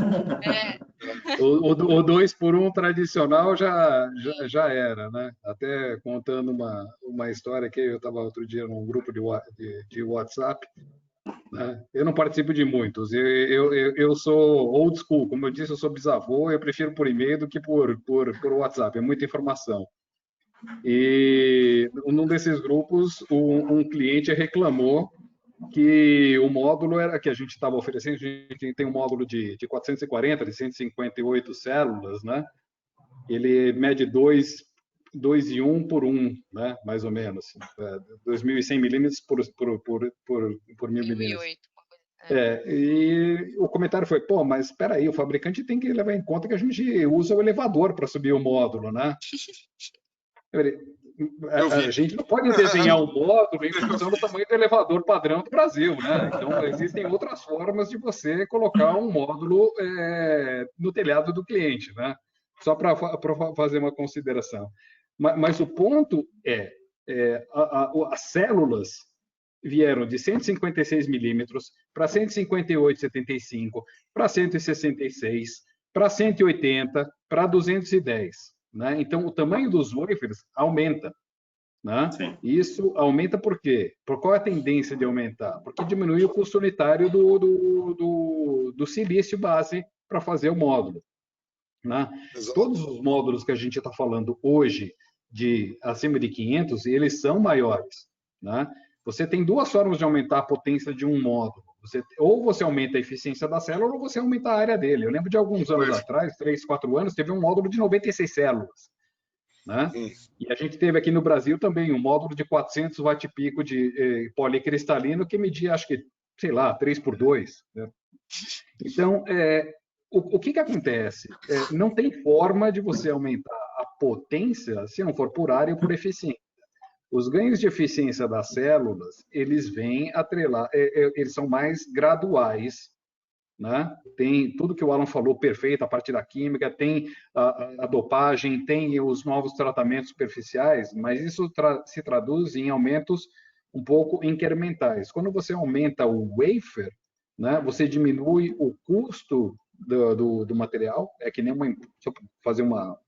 O 2 por 1 tradicional já era, né? Até contando uma história que eu estava outro dia num grupo de WhatsApp, né? Eu não participo de muitos, eu sou old school, como eu disse, eu sou bisavô, eu prefiro por e-mail do que por WhatsApp, é muita informação. E num desses grupos, um cliente reclamou que o módulo que a gente estava oferecendo, a gente tem um módulo de 440, de 158 células, né? Ele mede 2,1 por 1, né? Mais ou menos. 2.100 milímetros por 1.000 milímetros. E o comentário foi, pô, mas espera aí, o fabricante tem que levar em conta que a gente usa o elevador para subir o módulo, né? A gente não pode desenhar um módulo em função do tamanho do elevador padrão do Brasil, né? Então, existem outras formas de você colocar um módulo no telhado do cliente, né? Só para fazer uma consideração. Mas o ponto as células, vieram de 156 milímetros para 158,75, para 166, para 180, para 210. Né? Então, o tamanho dos wafers aumenta. Né? Isso aumenta por quê? Por qual é a tendência de aumentar? Porque diminui o custo unitário do silício base para fazer o módulo. Né? Todos os módulos que a gente está falando hoje, de acima de 500, eles são maiores. Né? Você tem duas formas de aumentar a potência de um módulo. Ou você aumenta a eficiência da célula, ou você aumenta a área dele. Eu lembro de alguns anos atrás, 3, 4 anos, teve um módulo de 96 células. Né? E a gente teve aqui no Brasil também um módulo de 400 watt-pico de policristalino que media, acho que, sei lá, 3x2. Né? Então, o que acontece? Não tem forma de você aumentar a potência se não for por área ou por eficiência. Os ganhos de eficiência das células, eles vêm atrelar, eles são mais graduais. Né? Tem tudo que o Alan falou perfeito, a parte da química, tem a dopagem, tem os novos tratamentos superficiais, mas isso se traduz em aumentos um pouco incrementais. Quando você aumenta o wafer, né, você diminui o custo do material, é que nem deixa eu fazer uma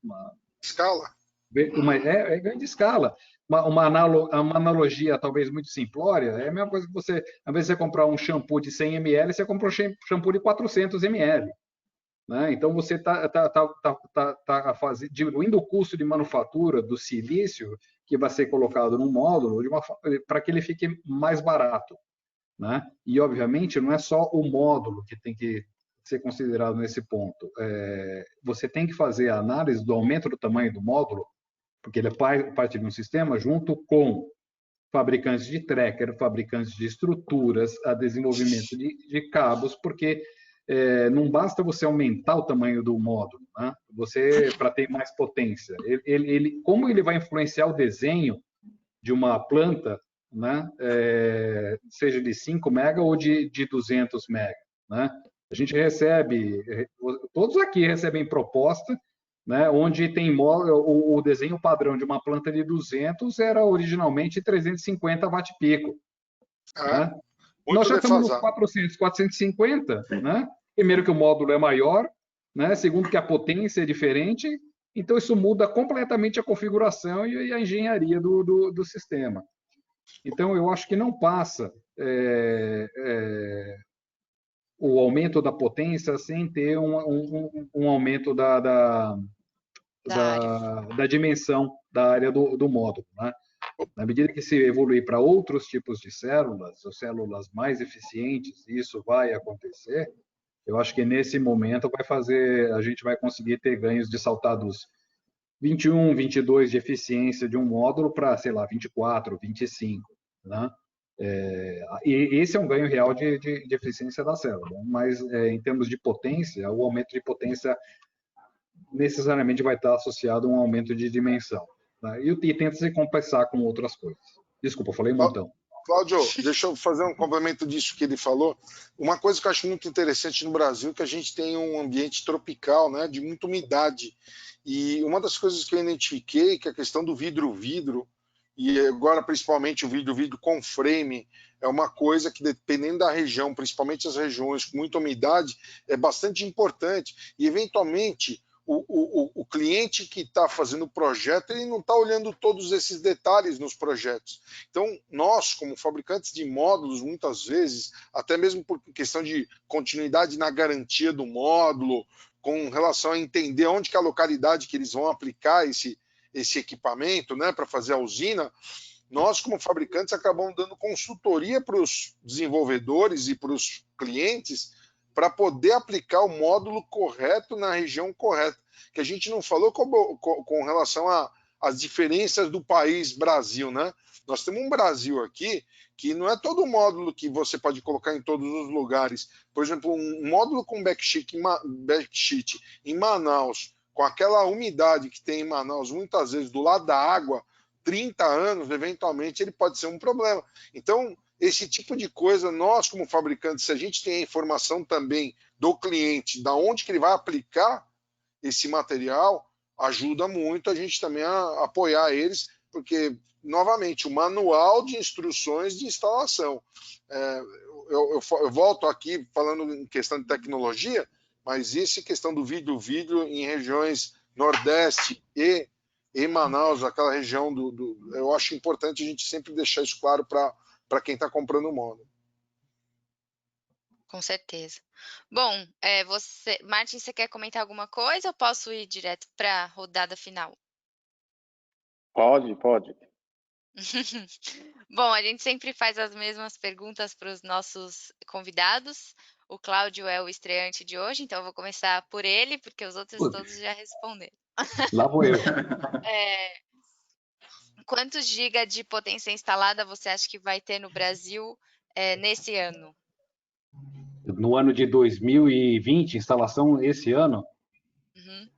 escala. É grande escala. Uma analogia talvez muito simplória, é a mesma coisa que você, ao invés de você comprar um shampoo de 100 ml, você compra um shampoo de 400 ml. Né? Então, você está diminuindo o custo de manufatura do silício que vai ser colocado no módulo para que ele fique mais barato. Né? E, obviamente, não é só o módulo que tem que ser considerado nesse ponto. Você tem que fazer a análise do aumento do tamanho do módulo, porque ele é parte de um sistema, junto com fabricantes de tracker, fabricantes de estruturas, a desenvolvimento de cabos, porque não basta você aumentar o tamanho do módulo, né? Para ter mais potência. Como ele vai influenciar o desenho de uma planta, né? Seja de 5 mega ou de 200 mega. Né? A gente recebe, todos aqui recebem proposta, né, onde tem o desenho padrão de uma planta de 200 era originalmente 350 watt-pico. Né? Nós já estamos nos 400, 450. Né? Primeiro que o módulo é maior, né? Segundo que a potência é diferente, então isso muda completamente a configuração e a engenharia do sistema. Então, eu acho que não passa o aumento da potência sem ter um aumento da dimensão da área do módulo. Né? Na medida que se evoluir para outros tipos de células, ou células mais eficientes, isso vai acontecer, eu acho que nesse momento a gente vai conseguir ter ganhos de saltar dos 21, 22 de eficiência de um módulo para, sei lá, 24, 25. Né? E esse é um ganho real de eficiência da célula, mas em termos de potência, o aumento de potência necessariamente vai estar associado a um aumento de dimensão. Tá? E tenta se compensar com outras coisas. Desculpa, falei um montão. Cláudio, deixa eu fazer um complemento disso que ele falou. Uma coisa que eu acho muito interessante no Brasil é que a gente tem um ambiente tropical, né, de muita umidade. E uma das coisas que eu identifiquei que a questão do vidro-vidro, e agora principalmente o vidro-vidro com frame, é uma coisa que, dependendo da região, principalmente as regiões com muita umidade, é bastante importante. E, eventualmente, o cliente que está fazendo o projeto, ele não está olhando todos esses detalhes nos projetos. Então, nós, como fabricantes de módulos, muitas vezes, até mesmo por questão de continuidade na garantia do módulo, com relação a entender onde que é a localidade que eles vão aplicar esse equipamento, né, para fazer a usina, nós, como fabricantes, acabamos dando consultoria para os desenvolvedores e para os clientes para poder aplicar o módulo correto na região correta. Que a gente não falou com relação às diferenças do país Brasil, né? Nós temos um Brasil aqui que não é todo módulo que você pode colocar em todos os lugares. Por exemplo, um módulo com backsheet em Manaus, com aquela umidade que tem em Manaus, muitas vezes do lado da água, 30 anos, eventualmente, ele pode ser um problema. Então, esse tipo de coisa, nós como fabricantes, se a gente tem a informação também do cliente, da onde que ele vai aplicar esse material, ajuda muito a gente também a apoiar eles, porque novamente, o manual de instruções de instalação. Eu volto aqui falando em questão de tecnologia, mas isso em questão do vídeo em regiões Nordeste e em Manaus, aquela região eu acho importante a gente sempre deixar isso claro para quem está comprando o módulo. Com certeza. Bom, Martin, você quer comentar alguma coisa ou posso ir direto para a rodada final? Pode. Bom, a gente sempre faz as mesmas perguntas para os nossos convidados. O Cláudio é o estreante de hoje, então eu vou começar por ele, porque os outros todos já responderam. Lá vou eu. Quantos GB de potência instalada você acha que vai ter no Brasil nesse ano? No ano de 2020, instalação esse ano? Uhum.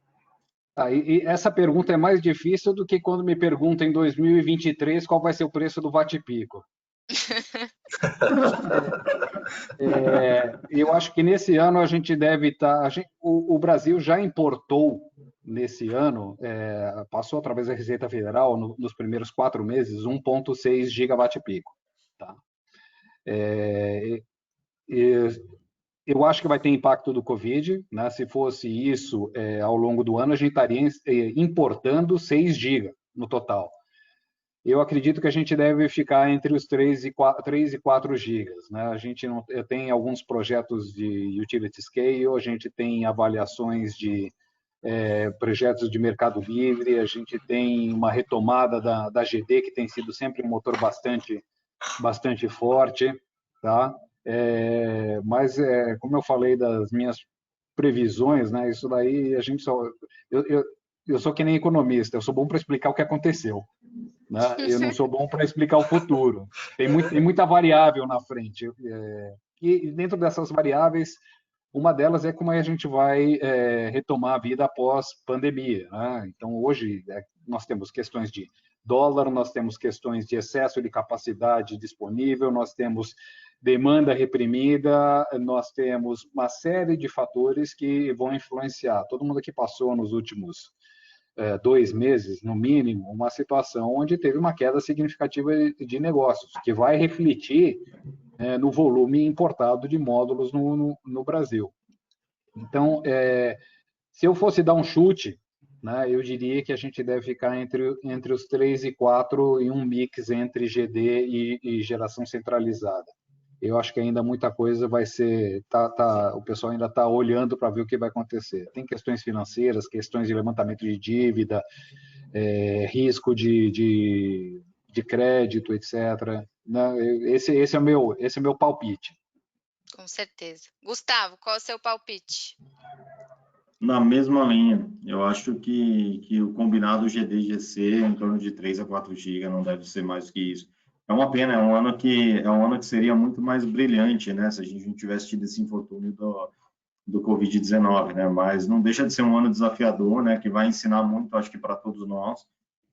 E essa pergunta é mais difícil do que quando me perguntam em 2023 qual vai ser o preço do Watt-Pico. Eu acho que nesse ano a gente deve estar... O Brasil já importou nesse ano, passou através da Receita Federal, nos primeiros 4 meses, 1,6 gigawatt-pico. Tá? Eu acho que vai ter impacto do Covid, né? Se fosse isso, ao longo do ano, a gente estaria importando 6 GB no total. Eu acredito que a gente deve ficar entre os 3 e 4 GB. Né? A gente tem alguns projetos de utility scale, a gente tem avaliações de projetos de mercado livre, a gente tem uma retomada da GD, que tem sido sempre um motor bastante forte, tá? Mas, como eu falei das minhas previsões, né, isso daí a gente só... Eu sou que nem economista, eu sou bom para explicar o que aconteceu. Né? Eu não sou bom para explicar o futuro. Tem muita variável na frente. E dentro dessas variáveis, uma delas é como a gente vai retomar a vida após pandemia. Né? Então, hoje, nós temos questões de dólar, nós temos questões de excesso de capacidade disponível, nós temos demanda reprimida, nós temos uma série de fatores que vão influenciar. Todo mundo que passou nos últimos 2 meses, no mínimo, uma situação onde teve uma queda significativa de negócios, que vai refletir no volume importado de módulos no Brasil. Então, se eu fosse dar um chute, né, eu diria que a gente deve ficar entre os 3 e 4 em um mix entre GD e geração centralizada. Eu acho que ainda muita coisa vai ser... o pessoal ainda está olhando para ver o que vai acontecer. Tem questões financeiras, questões de levantamento de dívida, risco de crédito, etc. Esse é o meu palpite. Com certeza. Gustavo, qual é o seu palpite? Na mesma linha, eu acho que o combinado GD-GC em torno de 3 a 4 GB não deve ser mais do que isso. É uma pena, é um ano que seria muito mais brilhante, né, se a gente não tivesse tido esse infortúnio do Covid-19, né, mas não deixa de ser um ano desafiador, né, que vai ensinar muito, acho que para todos nós,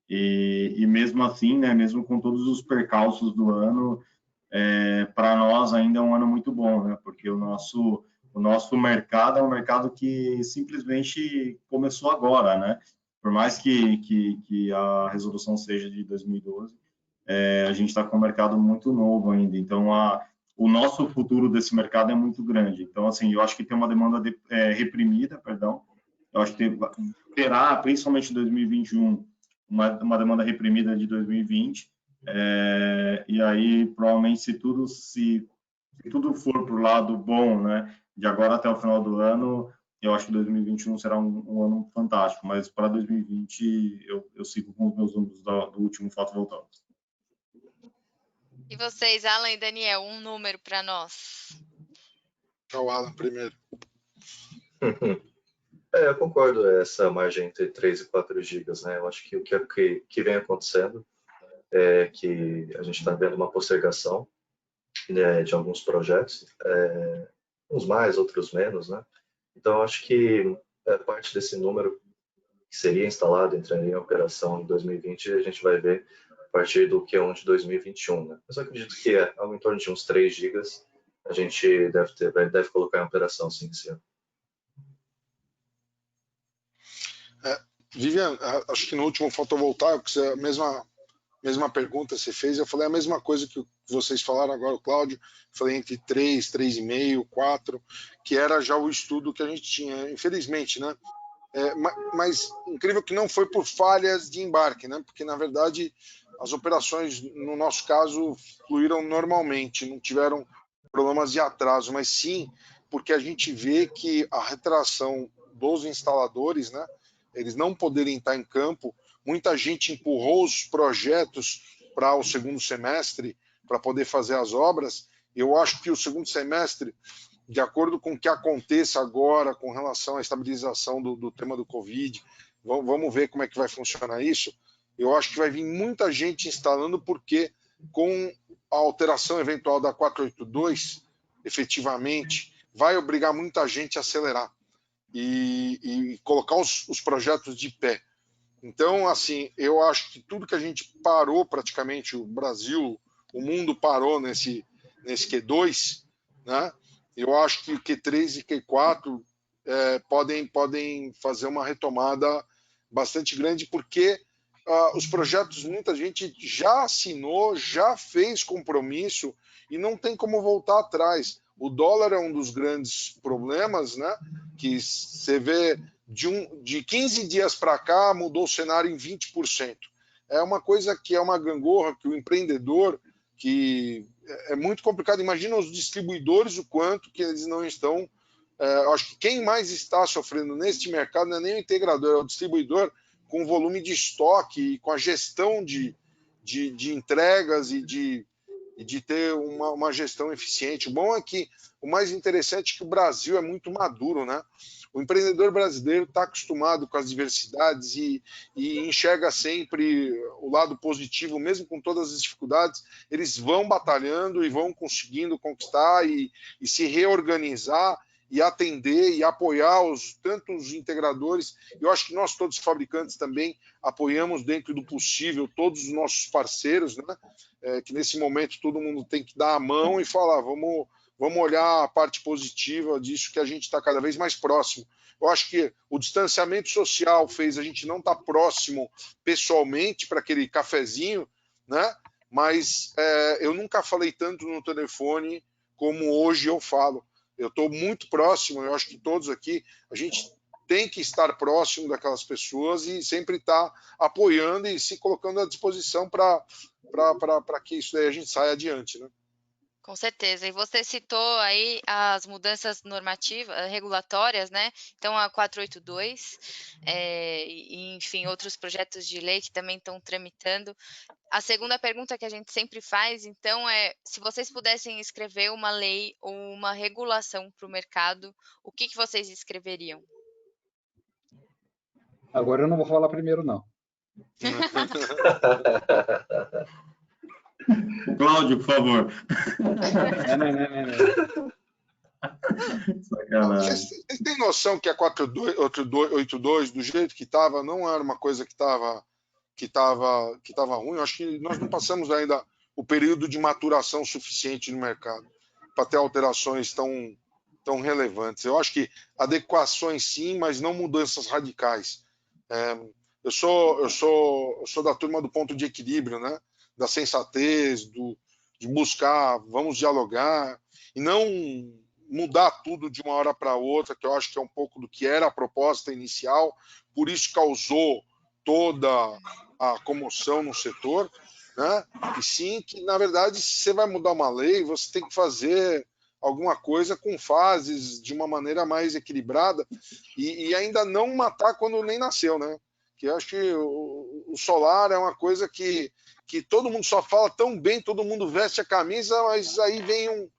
e mesmo assim, né, mesmo com todos os percalços do ano, para nós ainda é um ano muito bom, né, porque o nosso mercado é um mercado que simplesmente começou agora, né, por mais que a resolução seja de 2012, a gente está com um mercado muito novo ainda, então o nosso futuro desse mercado é muito grande. Então, assim, eu acho que tem uma demanda reprimida, perdão, eu acho que terá, principalmente em 2021, uma demanda reprimida de 2020, e aí, provavelmente, se tudo for para o lado bom, né, de agora até o final do ano, eu acho que 2021 será um ano fantástico, mas para 2020 eu sigo com os meus números do último fotovoltaico. E vocês, Alan e Daniel, um número para nós? O Alan primeiro. Eu concordo, essa margem entre 3 e 4 gigas, né? Eu acho que o que vem acontecendo é que a gente está vendo uma postergação, né, de alguns projetos, uns mais, outros menos, né? Então, eu acho que parte desse número que seria instalado, entraria em operação em 2020, a gente vai ver a partir do Q1 de 2021, né? Mas eu acredito que algo em torno de uns 3 gigas a gente deve colocar em operação, sim, esse ano. Vivian, acho que no último fotovoltaico, a mesma mesma pergunta você fez, eu falei a mesma coisa que vocês falaram agora, o Cláudio, falei entre 3, 3,5, 4, que era já o estudo que a gente tinha, infelizmente, né? Mas incrível que não foi por falhas de embarque, né? Porque, na verdade, as operações, no nosso caso, fluíram normalmente, não tiveram problemas de atraso, mas sim porque a gente vê que a retração dos instaladores, né? Eles não poderem estar em campo, muita gente empurrou os projetos para o segundo semestre para poder fazer as obras. Eu acho que o segundo semestre, de acordo com o que aconteça agora com relação à estabilização do tema do Covid, vamos ver como é que vai funcionar isso. Eu acho que vai vir muita gente instalando, porque com a alteração eventual da 482, efetivamente, vai obrigar muita gente a acelerar e colocar os projetos de pé. Então, assim, eu acho que tudo que a gente parou, praticamente, o Brasil, o mundo parou nesse Q2, né? Eu acho que o Q3 e Q4 podem fazer uma retomada bastante grande, porque os projetos, muita gente já assinou, já fez compromisso e não tem como voltar atrás. O dólar é um dos grandes problemas, né? Que você vê de 15 dias para cá mudou o cenário em 20%. É uma coisa que é uma gangorra, que o empreendedor, que é muito complicado. Imagina os distribuidores, o quanto que eles não estão. Acho que quem mais está sofrendo neste mercado não é nem o integrador, é o distribuidor, com o volume de estoque e com a gestão de entregas e de ter uma gestão eficiente. O bom é que o mais interessante é que o Brasil é muito maduro, né? O empreendedor brasileiro está acostumado com as diversidades e enxerga sempre o lado positivo, mesmo com todas as dificuldades. Eles vão batalhando e vão conseguindo conquistar e se reorganizar e atender e apoiar tanto os integradores. Eu acho que nós todos fabricantes também apoiamos dentro do possível todos os nossos parceiros, né? Que nesse momento todo mundo tem que dar a mão e falar, vamos olhar a parte positiva disso, que a gente está cada vez mais próximo. Eu acho que o distanciamento social fez a gente não estar próximo pessoalmente para aquele cafezinho, né? Mas eu nunca falei tanto no telefone como hoje eu falo. Eu estou muito próximo, eu acho que todos aqui, a gente tem que estar próximo daquelas pessoas e sempre estar apoiando e se colocando à disposição para que isso daí a gente saia adiante, né? Com certeza. E você citou aí as mudanças normativas, regulatórias, né? Então, a 482, e, enfim, outros projetos de lei que também estão tramitando. A segunda pergunta que a gente sempre faz, então, é se vocês pudessem escrever uma lei ou uma regulação para o mercado, o que vocês escreveriam? Agora eu não vou falar primeiro, não. O Cláudio, por favor. Não. Vocês têm noção que a 482, do jeito que estava, não era uma coisa que estava ruim? Eu acho que nós não passamos ainda o período de maturação suficiente no mercado para ter alterações tão relevantes. Eu acho que adequações sim, mas não mudanças radicais. Eu sou da turma do ponto de equilíbrio, né? Da sensatez, de buscar, vamos dialogar, e não mudar tudo de uma hora para outra, que eu acho que é um pouco do que era a proposta inicial, por isso causou toda a comoção no setor, né? E sim que, na verdade, se você vai mudar uma lei, você tem que fazer alguma coisa com fases, de uma maneira mais equilibrada, e ainda não matar quando nem nasceu, né? Que eu acho que o solar é uma coisa que todo mundo só fala tão bem, todo mundo veste a camisa, mas aí vem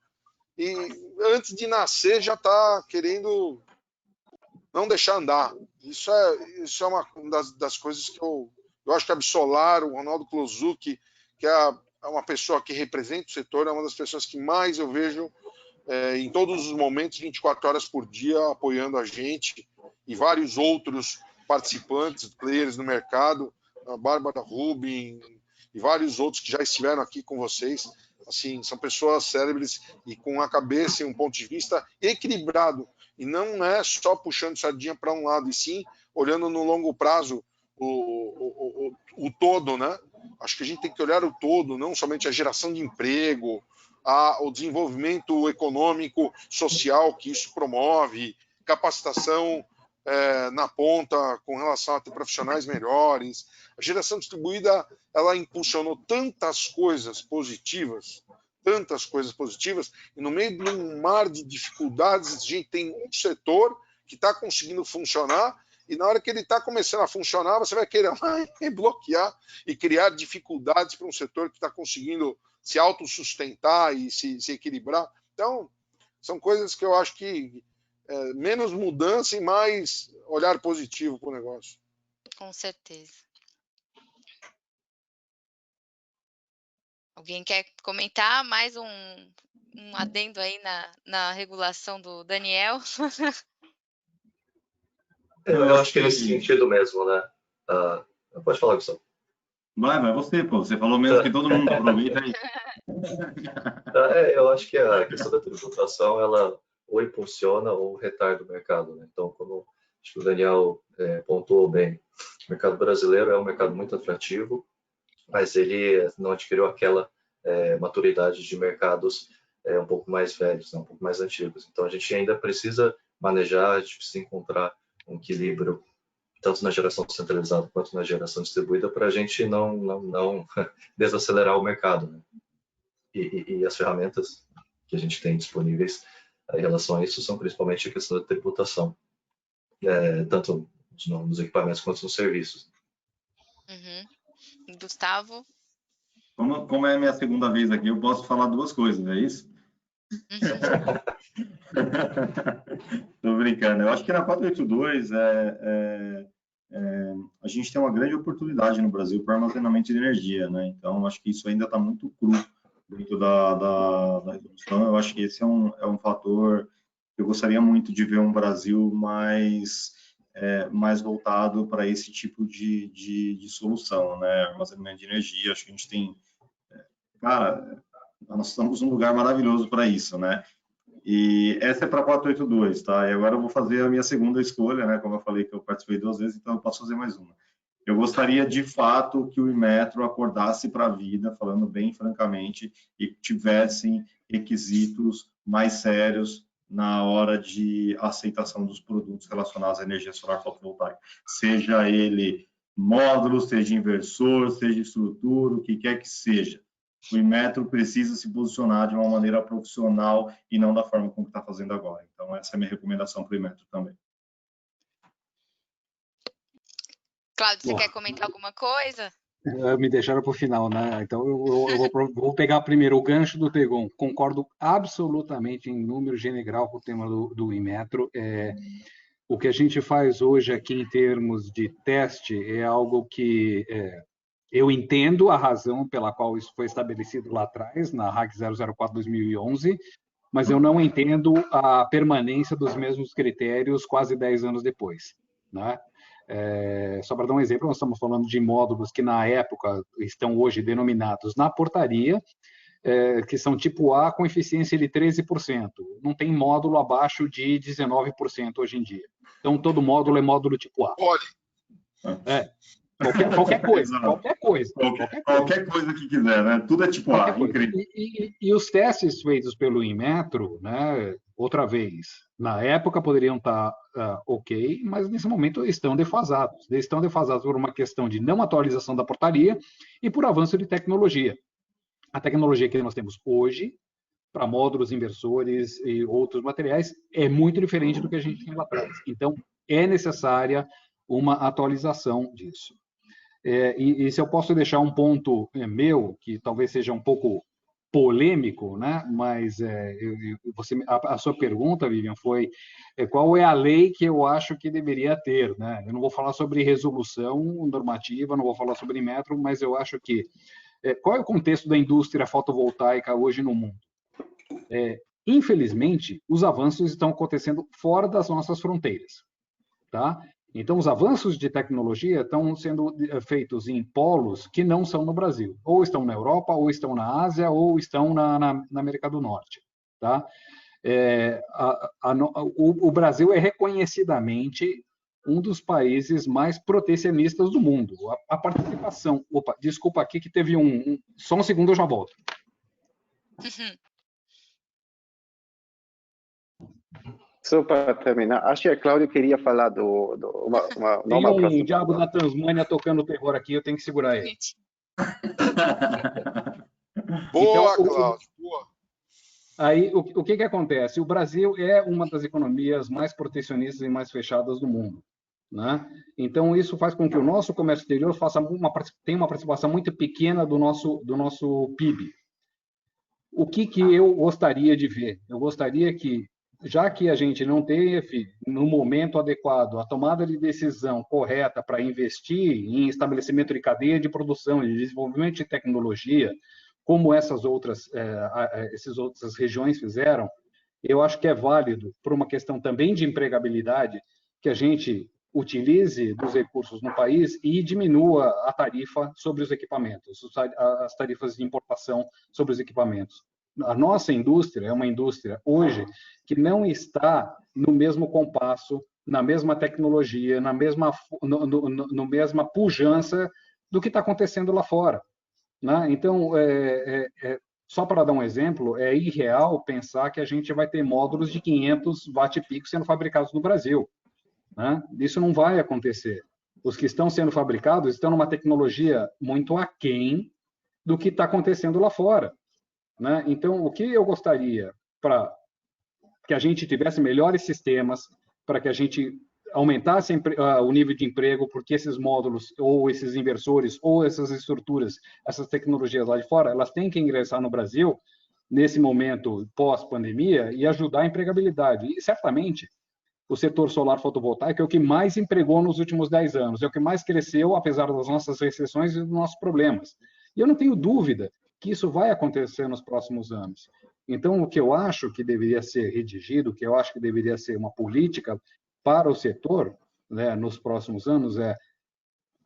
e antes de nascer já está querendo não deixar andar. Isso é uma das coisas que eu acho que a Absolar, o Ronaldo Klozuki, que é uma pessoa que representa o setor, é uma das pessoas que mais eu vejo em todos os momentos, 24 horas por dia, apoiando a gente, e vários outros participantes, players no mercado, a Bárbara Rubin e vários outros que já estiveram aqui com vocês. Assim, são pessoas célebres e com a cabeça e um ponto de vista equilibrado, e não é só puxando sardinha para um lado, e sim olhando no longo prazo o todo, né? Acho que a gente tem que olhar o todo, não somente a geração de emprego, o desenvolvimento econômico, social que isso promove, capacitação na ponta com relação a ter profissionais melhores. A geração distribuída, ela impulsionou tantas coisas positivas, e no meio de um mar de dificuldades, a gente tem um setor que está conseguindo funcionar, e na hora que ele está começando a funcionar, você vai querer bloquear e criar dificuldades para um setor que está conseguindo se autossustentar e se equilibrar. Então, são coisas que eu acho que menos mudança e mais olhar positivo para o negócio. Com certeza. Alguém quer comentar mais um adendo aí na regulação do Daniel? Eu acho que nesse sentido mesmo, né? Pode falar, Gustavo. Vai você, pô. Você falou mesmo que todo mundo aproveita aí. Eu acho que a questão da tributação, ela ou impulsiona ou retarda o mercado, né? Então, como acho que o Daniel pontuou bem, o mercado brasileiro é um mercado muito atrativo, mas ele não adquiriu aquela maturidade de mercados um pouco mais velhos, né? Um pouco mais antigos. Então, a gente ainda precisa manejar, a gente precisa encontrar um equilíbrio tanto na geração centralizada quanto na geração distribuída para a gente não desacelerar o mercado, né? E as ferramentas que a gente tem disponíveis em relação a isso são principalmente a questão da tributação, tanto nos equipamentos quanto nos serviços. Uhum. Gustavo? Como é a minha segunda vez aqui, eu posso falar duas coisas, é isso? Tô brincando. Eu acho que na 482 a gente tem uma grande oportunidade no Brasil para armazenamento de energia, né? Então, acho que isso ainda está muito cru dentro da redução. Eu acho que esse é um fator que eu gostaria muito de ver um Brasil mais voltado para esse tipo de solução, né? Armazenamento de energia. Acho que a gente tem... Cara, nós estamos num lugar maravilhoso para isso, né? E essa é para 482, tá? E agora eu vou fazer a minha segunda escolha, né? Como eu falei que eu participei 2 vezes, então eu posso fazer mais uma. Eu gostaria, de fato, que o Inmetro acordasse para a vida, falando bem francamente, e tivessem requisitos mais sérios na hora de aceitação dos produtos relacionados à energia solar fotovoltaica. Seja ele módulo, seja inversor, seja estrutura, o que quer que seja. O Inmetro precisa se posicionar de uma maneira profissional e não da forma como está fazendo agora. Então, essa é a minha recomendação para o Inmetro também. Cláudio, você quer comentar alguma coisa? Me deixaram para o final, né? Então, eu vou pegar primeiro o gancho do Tegon. Concordo absolutamente em número general com o tema do Inmetro. O que a gente faz hoje aqui em termos de teste é algo que... eu entendo a razão pela qual isso foi estabelecido lá atrás, na RAC 004/2011, mas eu não entendo a permanência dos mesmos critérios quase 10 anos depois, né? Só para dar um exemplo, nós estamos falando de módulos que, na época, estão hoje denominados na portaria, que são tipo A com eficiência de 13%. Não tem módulo abaixo de 19% hoje em dia. Então, todo módulo é módulo tipo A. Olha. Qualquer coisa. Qualquer coisa que quiser, né? Tudo é tipo A, incrível. E os testes feitos pelo Inmetro, né? Outra vez, na época poderiam estar ok, mas nesse momento estão defasados. Eles estão defasados por uma questão de não atualização da portaria e por avanço de tecnologia. A tecnologia que nós temos hoje, para módulos, inversores e outros materiais, é muito diferente do que a gente tinha lá atrás. Então, é necessária uma atualização disso. E se eu posso deixar um ponto meu, que talvez seja um pouco polêmico, né? Mas a sua pergunta, Vivian, foi qual é a lei que eu acho que deveria ter, né? Eu não vou falar sobre resolução normativa, não vou falar sobre metro, mas eu acho que qual é o contexto da indústria fotovoltaica hoje no mundo? Infelizmente, os avanços estão acontecendo fora das nossas fronteiras, tá? Então, os avanços de tecnologia estão sendo feitos em polos que não são no Brasil. Ou estão na Europa, ou estão na Ásia, ou estão na América do Norte. Tá? O Brasil é reconhecidamente um dos países mais protecionistas do mundo. A participação... Opa, desculpa aqui que teve só um segundo, eu já volto. Só para terminar, acho que a Cláudio queria falar uma Tem nova um diabo da Tasmânia tocando terror aqui, eu tenho que segurar ele. Boa, Então, Cláudio, boa. Aí, o que acontece? O Brasil é uma das economias mais protecionistas e mais fechadas do mundo, né? Então, isso faz com que o nosso comércio exterior tenha uma participação muito pequena do nosso PIB. O que eu gostaria de ver? Eu gostaria que, já que a gente não teve, no momento adequado, a tomada de decisão correta para investir em estabelecimento de cadeia de produção e desenvolvimento de tecnologia, como essas outras regiões fizeram, eu acho que é válido, por uma questão também de empregabilidade, que a gente utilize dos recursos no país e diminua a tarifa sobre os equipamentos, as tarifas de importação sobre os equipamentos. A nossa indústria é uma indústria, hoje, que não está no mesmo compasso, na mesma tecnologia, na mesma pujança do que está acontecendo lá fora, né? Então, só para dar um exemplo, é irreal pensar que a gente vai ter módulos de 500 watt-pico sendo fabricados no Brasil, né? Isso não vai acontecer. Os que estão sendo fabricados estão numa tecnologia muito aquém do que está acontecendo lá fora, né? Então, o que eu gostaria para que a gente tivesse melhores sistemas, para que a gente aumentasse o nível de emprego, porque esses módulos, ou esses inversores, ou essas estruturas, essas tecnologias lá de fora, elas têm que ingressar no Brasil, nesse momento pós-pandemia, e ajudar a empregabilidade. E, certamente, o setor solar fotovoltaico é o que mais empregou nos últimos 10 anos, é o que mais cresceu, apesar das nossas recessões e dos nossos problemas. E eu não tenho dúvida que isso vai acontecer nos próximos anos. Então, o que eu acho que deveria ser redigido, o que eu acho que deveria ser uma política para o setor, né, nos próximos anos,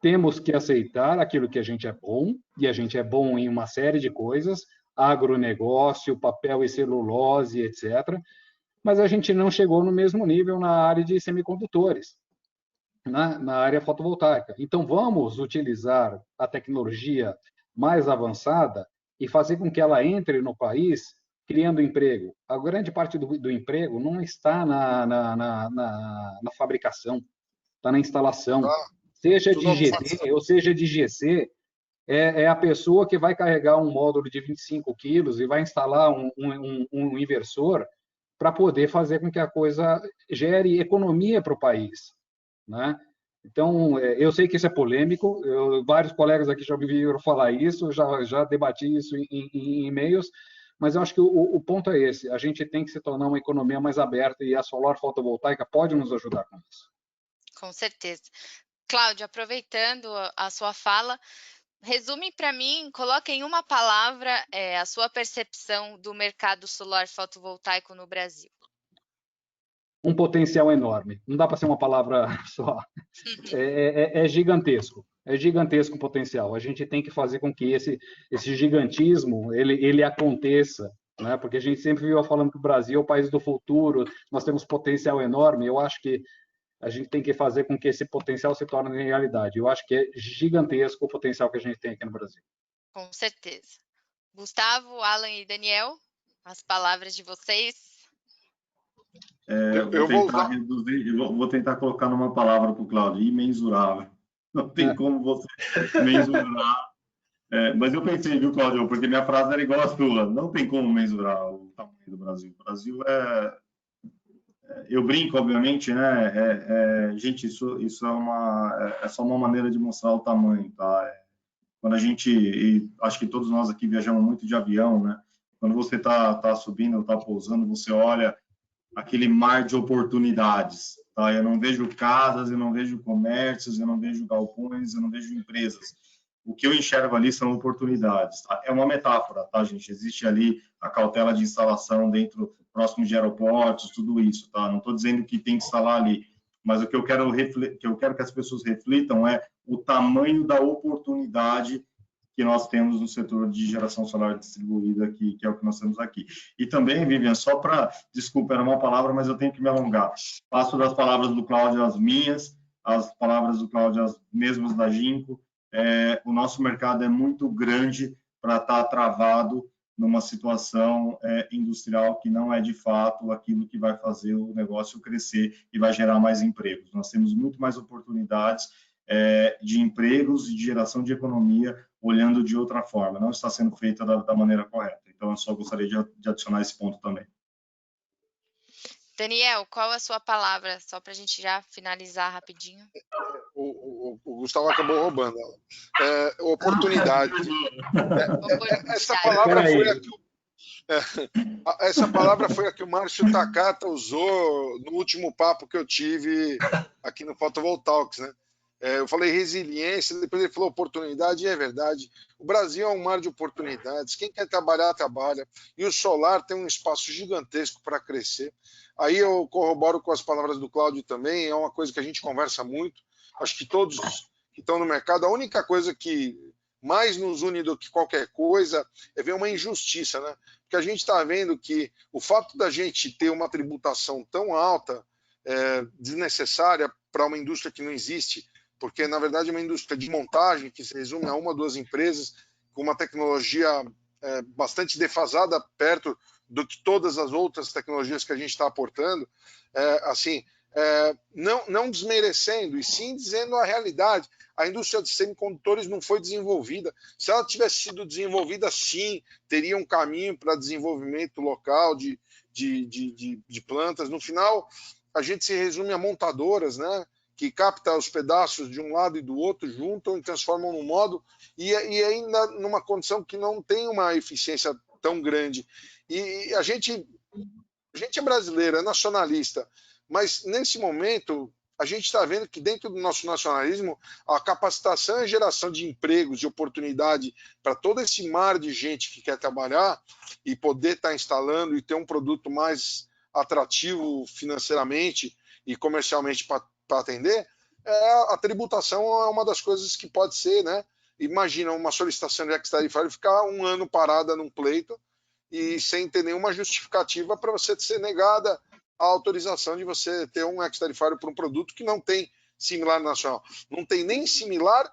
temos que aceitar aquilo que a gente é bom, e a gente é bom em uma série de coisas, agronegócio, papel e celulose, etc., mas a gente não chegou no mesmo nível na área de semicondutores, na área fotovoltaica. Então, vamos utilizar a tecnologia mais avançada e fazer com que ela entre no país, criando emprego. A grande parte do emprego não está na fabricação, está na instalação. Seja de GD ou seja de GC, é a pessoa que vai carregar um módulo de 25 quilos e vai instalar um inversor para poder fazer com que a coisa gere economia para o país, né? Então, eu sei que isso é polêmico, vários colegas aqui já me viram falar isso, já debati isso em e-mails, mas eu acho que o ponto é esse, a gente tem que se tornar uma economia mais aberta e a solar fotovoltaica pode nos ajudar com isso. Com certeza. Cláudio, aproveitando a sua fala, resume para mim, coloque em uma palavra a sua percepção do mercado solar fotovoltaico no Brasil. Um potencial enorme. Não dá para ser uma palavra só. É gigantesco. É gigantesco o potencial. A gente tem que fazer com que esse gigantismo ele aconteça, né? Porque a gente sempre viu falando que o Brasil é o país do futuro, nós temos potencial enorme. Eu acho que a gente tem que fazer com que esse potencial se torne realidade. Eu acho que é gigantesco o potencial que a gente tem aqui no Brasil. Com certeza. Gustavo, Alan e Daniel, as palavras de vocês. Vou tentar colocar numa palavra para o Cláudio, imensurável. Não tem como você mensurar. Mas eu pensei, viu, Cláudio, porque minha frase era igual à sua. Não tem como mensurar o tamanho do Brasil. O Brasil eu brinco, obviamente, né? Gente, isso é só uma maneira de mostrar o tamanho, tá? Quando a gente, e acho que todos nós aqui viajamos muito de avião, né? Quando você tá subindo, está pousando, você olha aquele mar de oportunidades, tá? Eu não vejo casas, eu não vejo comércios, eu não vejo galpões, eu não vejo empresas. O que eu enxergo ali são oportunidades, tá? É uma metáfora, tá, gente? Existe ali a cautela de instalação próximo de aeroportos, tudo isso, tá? Não estou dizendo que tem que instalar ali, mas o que eu quero que as pessoas reflitam é o tamanho da oportunidade que nós temos no setor de geração solar distribuída, que é o que nós temos aqui. E também, Vivian, só para... Desculpa, era uma palavra, mas eu tenho que me alongar. Passo das palavras do Cláudio às minhas. as palavras do Cláudio, as mesmas da Ginkgo. O nosso mercado é muito grande para estar travado numa situação industrial que não é, de fato, aquilo que vai fazer o negócio crescer e vai gerar mais empregos. Nós temos muito mais oportunidades de empregos e de geração de economia olhando de outra forma. Não está sendo feita da maneira correta. Então, eu só gostaria de adicionar esse ponto também. Daniel, qual é a sua palavra? Só para a gente já finalizar rapidinho. O Gustavo acabou roubando ela. Oportunidade. Essa palavra foi a que essa palavra foi a que o Márcio Takata usou no último papo que eu tive aqui no Photovoltaics, né? Eu falei resiliência, depois ele falou oportunidade, e é verdade. O Brasil é um mar de oportunidades. Quem quer trabalhar, trabalha. E o solar tem um espaço gigantesco para crescer. Aí eu corroboro com as palavras do Cláudio também, é uma coisa que a gente conversa muito. Acho que todos que estão no mercado, a única coisa que mais nos une do que qualquer coisa é ver uma injustiça, né? Porque a gente está vendo que o fato da gente ter uma tributação tão alta, desnecessária para uma indústria que não existe, porque na verdade é uma indústria de montagem que se resume a uma ou duas empresas com uma tecnologia bastante defasada perto do que todas as outras tecnologias que a gente está aportando, não desmerecendo, e sim dizendo a realidade. A indústria de semicondutores não foi desenvolvida. Se ela tivesse sido desenvolvida, sim, teria um caminho para desenvolvimento local de plantas. No final, a gente se resume a montadoras, né, que captam os pedaços de um lado e do outro, juntam e transformam num modo, e ainda numa condição que não tem uma eficiência tão grande. E a gente é brasileiro, é nacionalista, mas nesse momento a gente está vendo que dentro do nosso nacionalismo a capacitação e a geração de empregos e oportunidade para todo esse mar de gente que quer trabalhar e poder estar instalando e ter um produto mais atrativo financeiramente e comercialmente para atender, a tributação é uma das coisas que pode ser, né? Imagina uma solicitação de ex-tarifário ficar um ano parada num pleito e sem ter nenhuma justificativa para você ser negada a autorização de você ter um ex-tarifário para um produto que não tem similar nacional. Não tem nem similar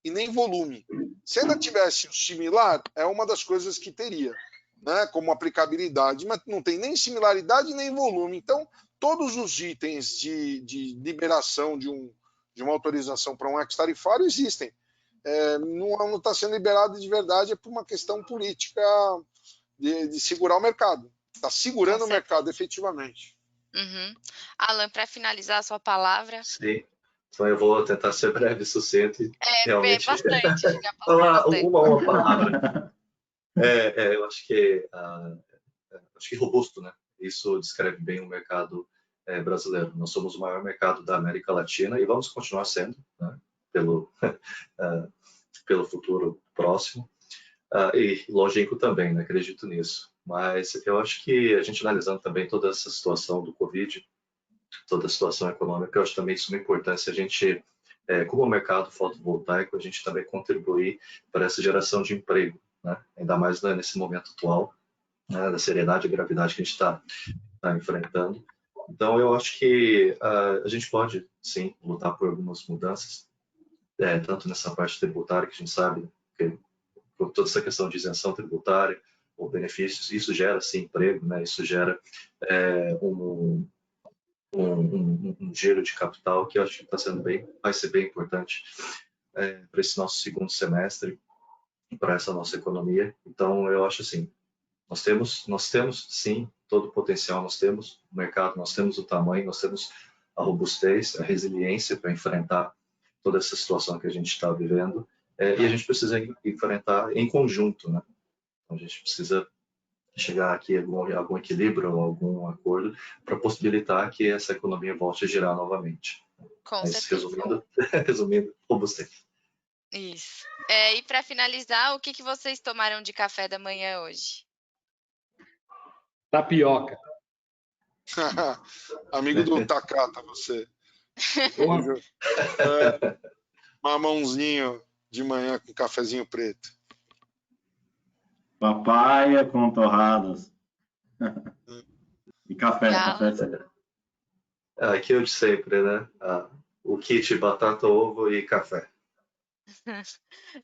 e nem volume. Se ainda tivesse o similar, é uma das coisas que teria, né, como aplicabilidade, mas não tem nem similaridade nem volume. Então, todos os itens de liberação de uma autorização para um ex-tarifário existem. Não está sendo liberado de verdade, é por uma questão política de segurar o mercado. Está segurando o mercado, efetivamente. Uhum. Alan, para finalizar a sua palavra. Sim, então eu vou tentar ser breve e sucinto. Realmente... bastante. uma palavra. Eu acho que robusto, né? Isso descreve bem o mercado brasileiro. Nós somos o maior mercado da América Latina e vamos continuar sendo, né? Pelo futuro próximo. E longínquo também, né? Acredito nisso. Mas eu acho que a gente analisando também toda essa situação do Covid, toda a situação econômica, eu acho também de suma importância a gente, como mercado fotovoltaico, a gente também contribuir para essa geração de emprego, né? Ainda mais nesse momento atual, né? Da seriedade e gravidade que a gente está enfrentando. Então, eu acho que a gente pode, sim, lutar por algumas mudanças, tanto nessa parte tributária, que a gente sabe que por toda essa questão de isenção tributária ou benefícios, isso gera, sim, emprego, né? Isso gera um giro de capital que eu acho que vai ser bem importante para esse nosso segundo semestre e para essa nossa economia. Então, eu acho assim, nós temos sim todo o potencial, nós temos o mercado, nós temos o tamanho, nós temos a robustez, a resiliência para enfrentar toda essa situação que a gente está vivendo, e a gente precisa enfrentar em conjunto, né? Então, a gente precisa chegar aqui a algum equilíbrio, algum acordo para possibilitar que essa economia volte a girar novamente. Com certeza. Resumindo, robustez. Isso. E para finalizar, o que vocês tomaram de café da manhã hoje? Tapioca. Amigo do Takata, você. Mamãozinho de manhã com cafezinho preto. Papaya com torradas. E café. Aqui eu de sempre, né? o kit batata, ovo e café.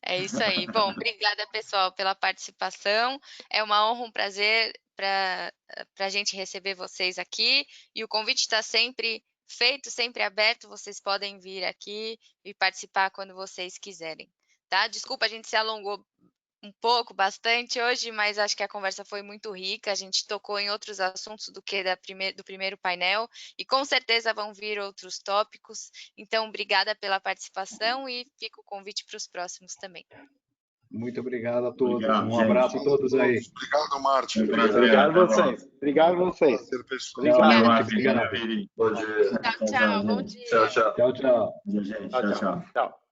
É isso aí. Bom, obrigada, pessoal, pela participação. É uma honra, um prazer para a gente receber vocês aqui. E o convite está sempre feito, sempre aberto. Vocês podem vir aqui e participar quando vocês quiserem. Tá? Desculpa, a gente se alongou um pouco, bastante hoje, mas acho que a conversa foi muito rica. A gente tocou em outros assuntos do que do primeiro painel e com certeza vão vir outros tópicos. Então, obrigada pela participação e fica o convite para os próximos também. Muito obrigado a todos. Obrigado, Um abraço a todos aí. Obrigado, Martin. Obrigado a vocês. Obrigado a vocês. Prazer, pessoal. Obrigado. Obrigado. Bom dia. Tchau, tchau. Bom dia. Tchau, tchau. Tchau, tchau. Tchau, gente. Tchau, tchau. Tchau.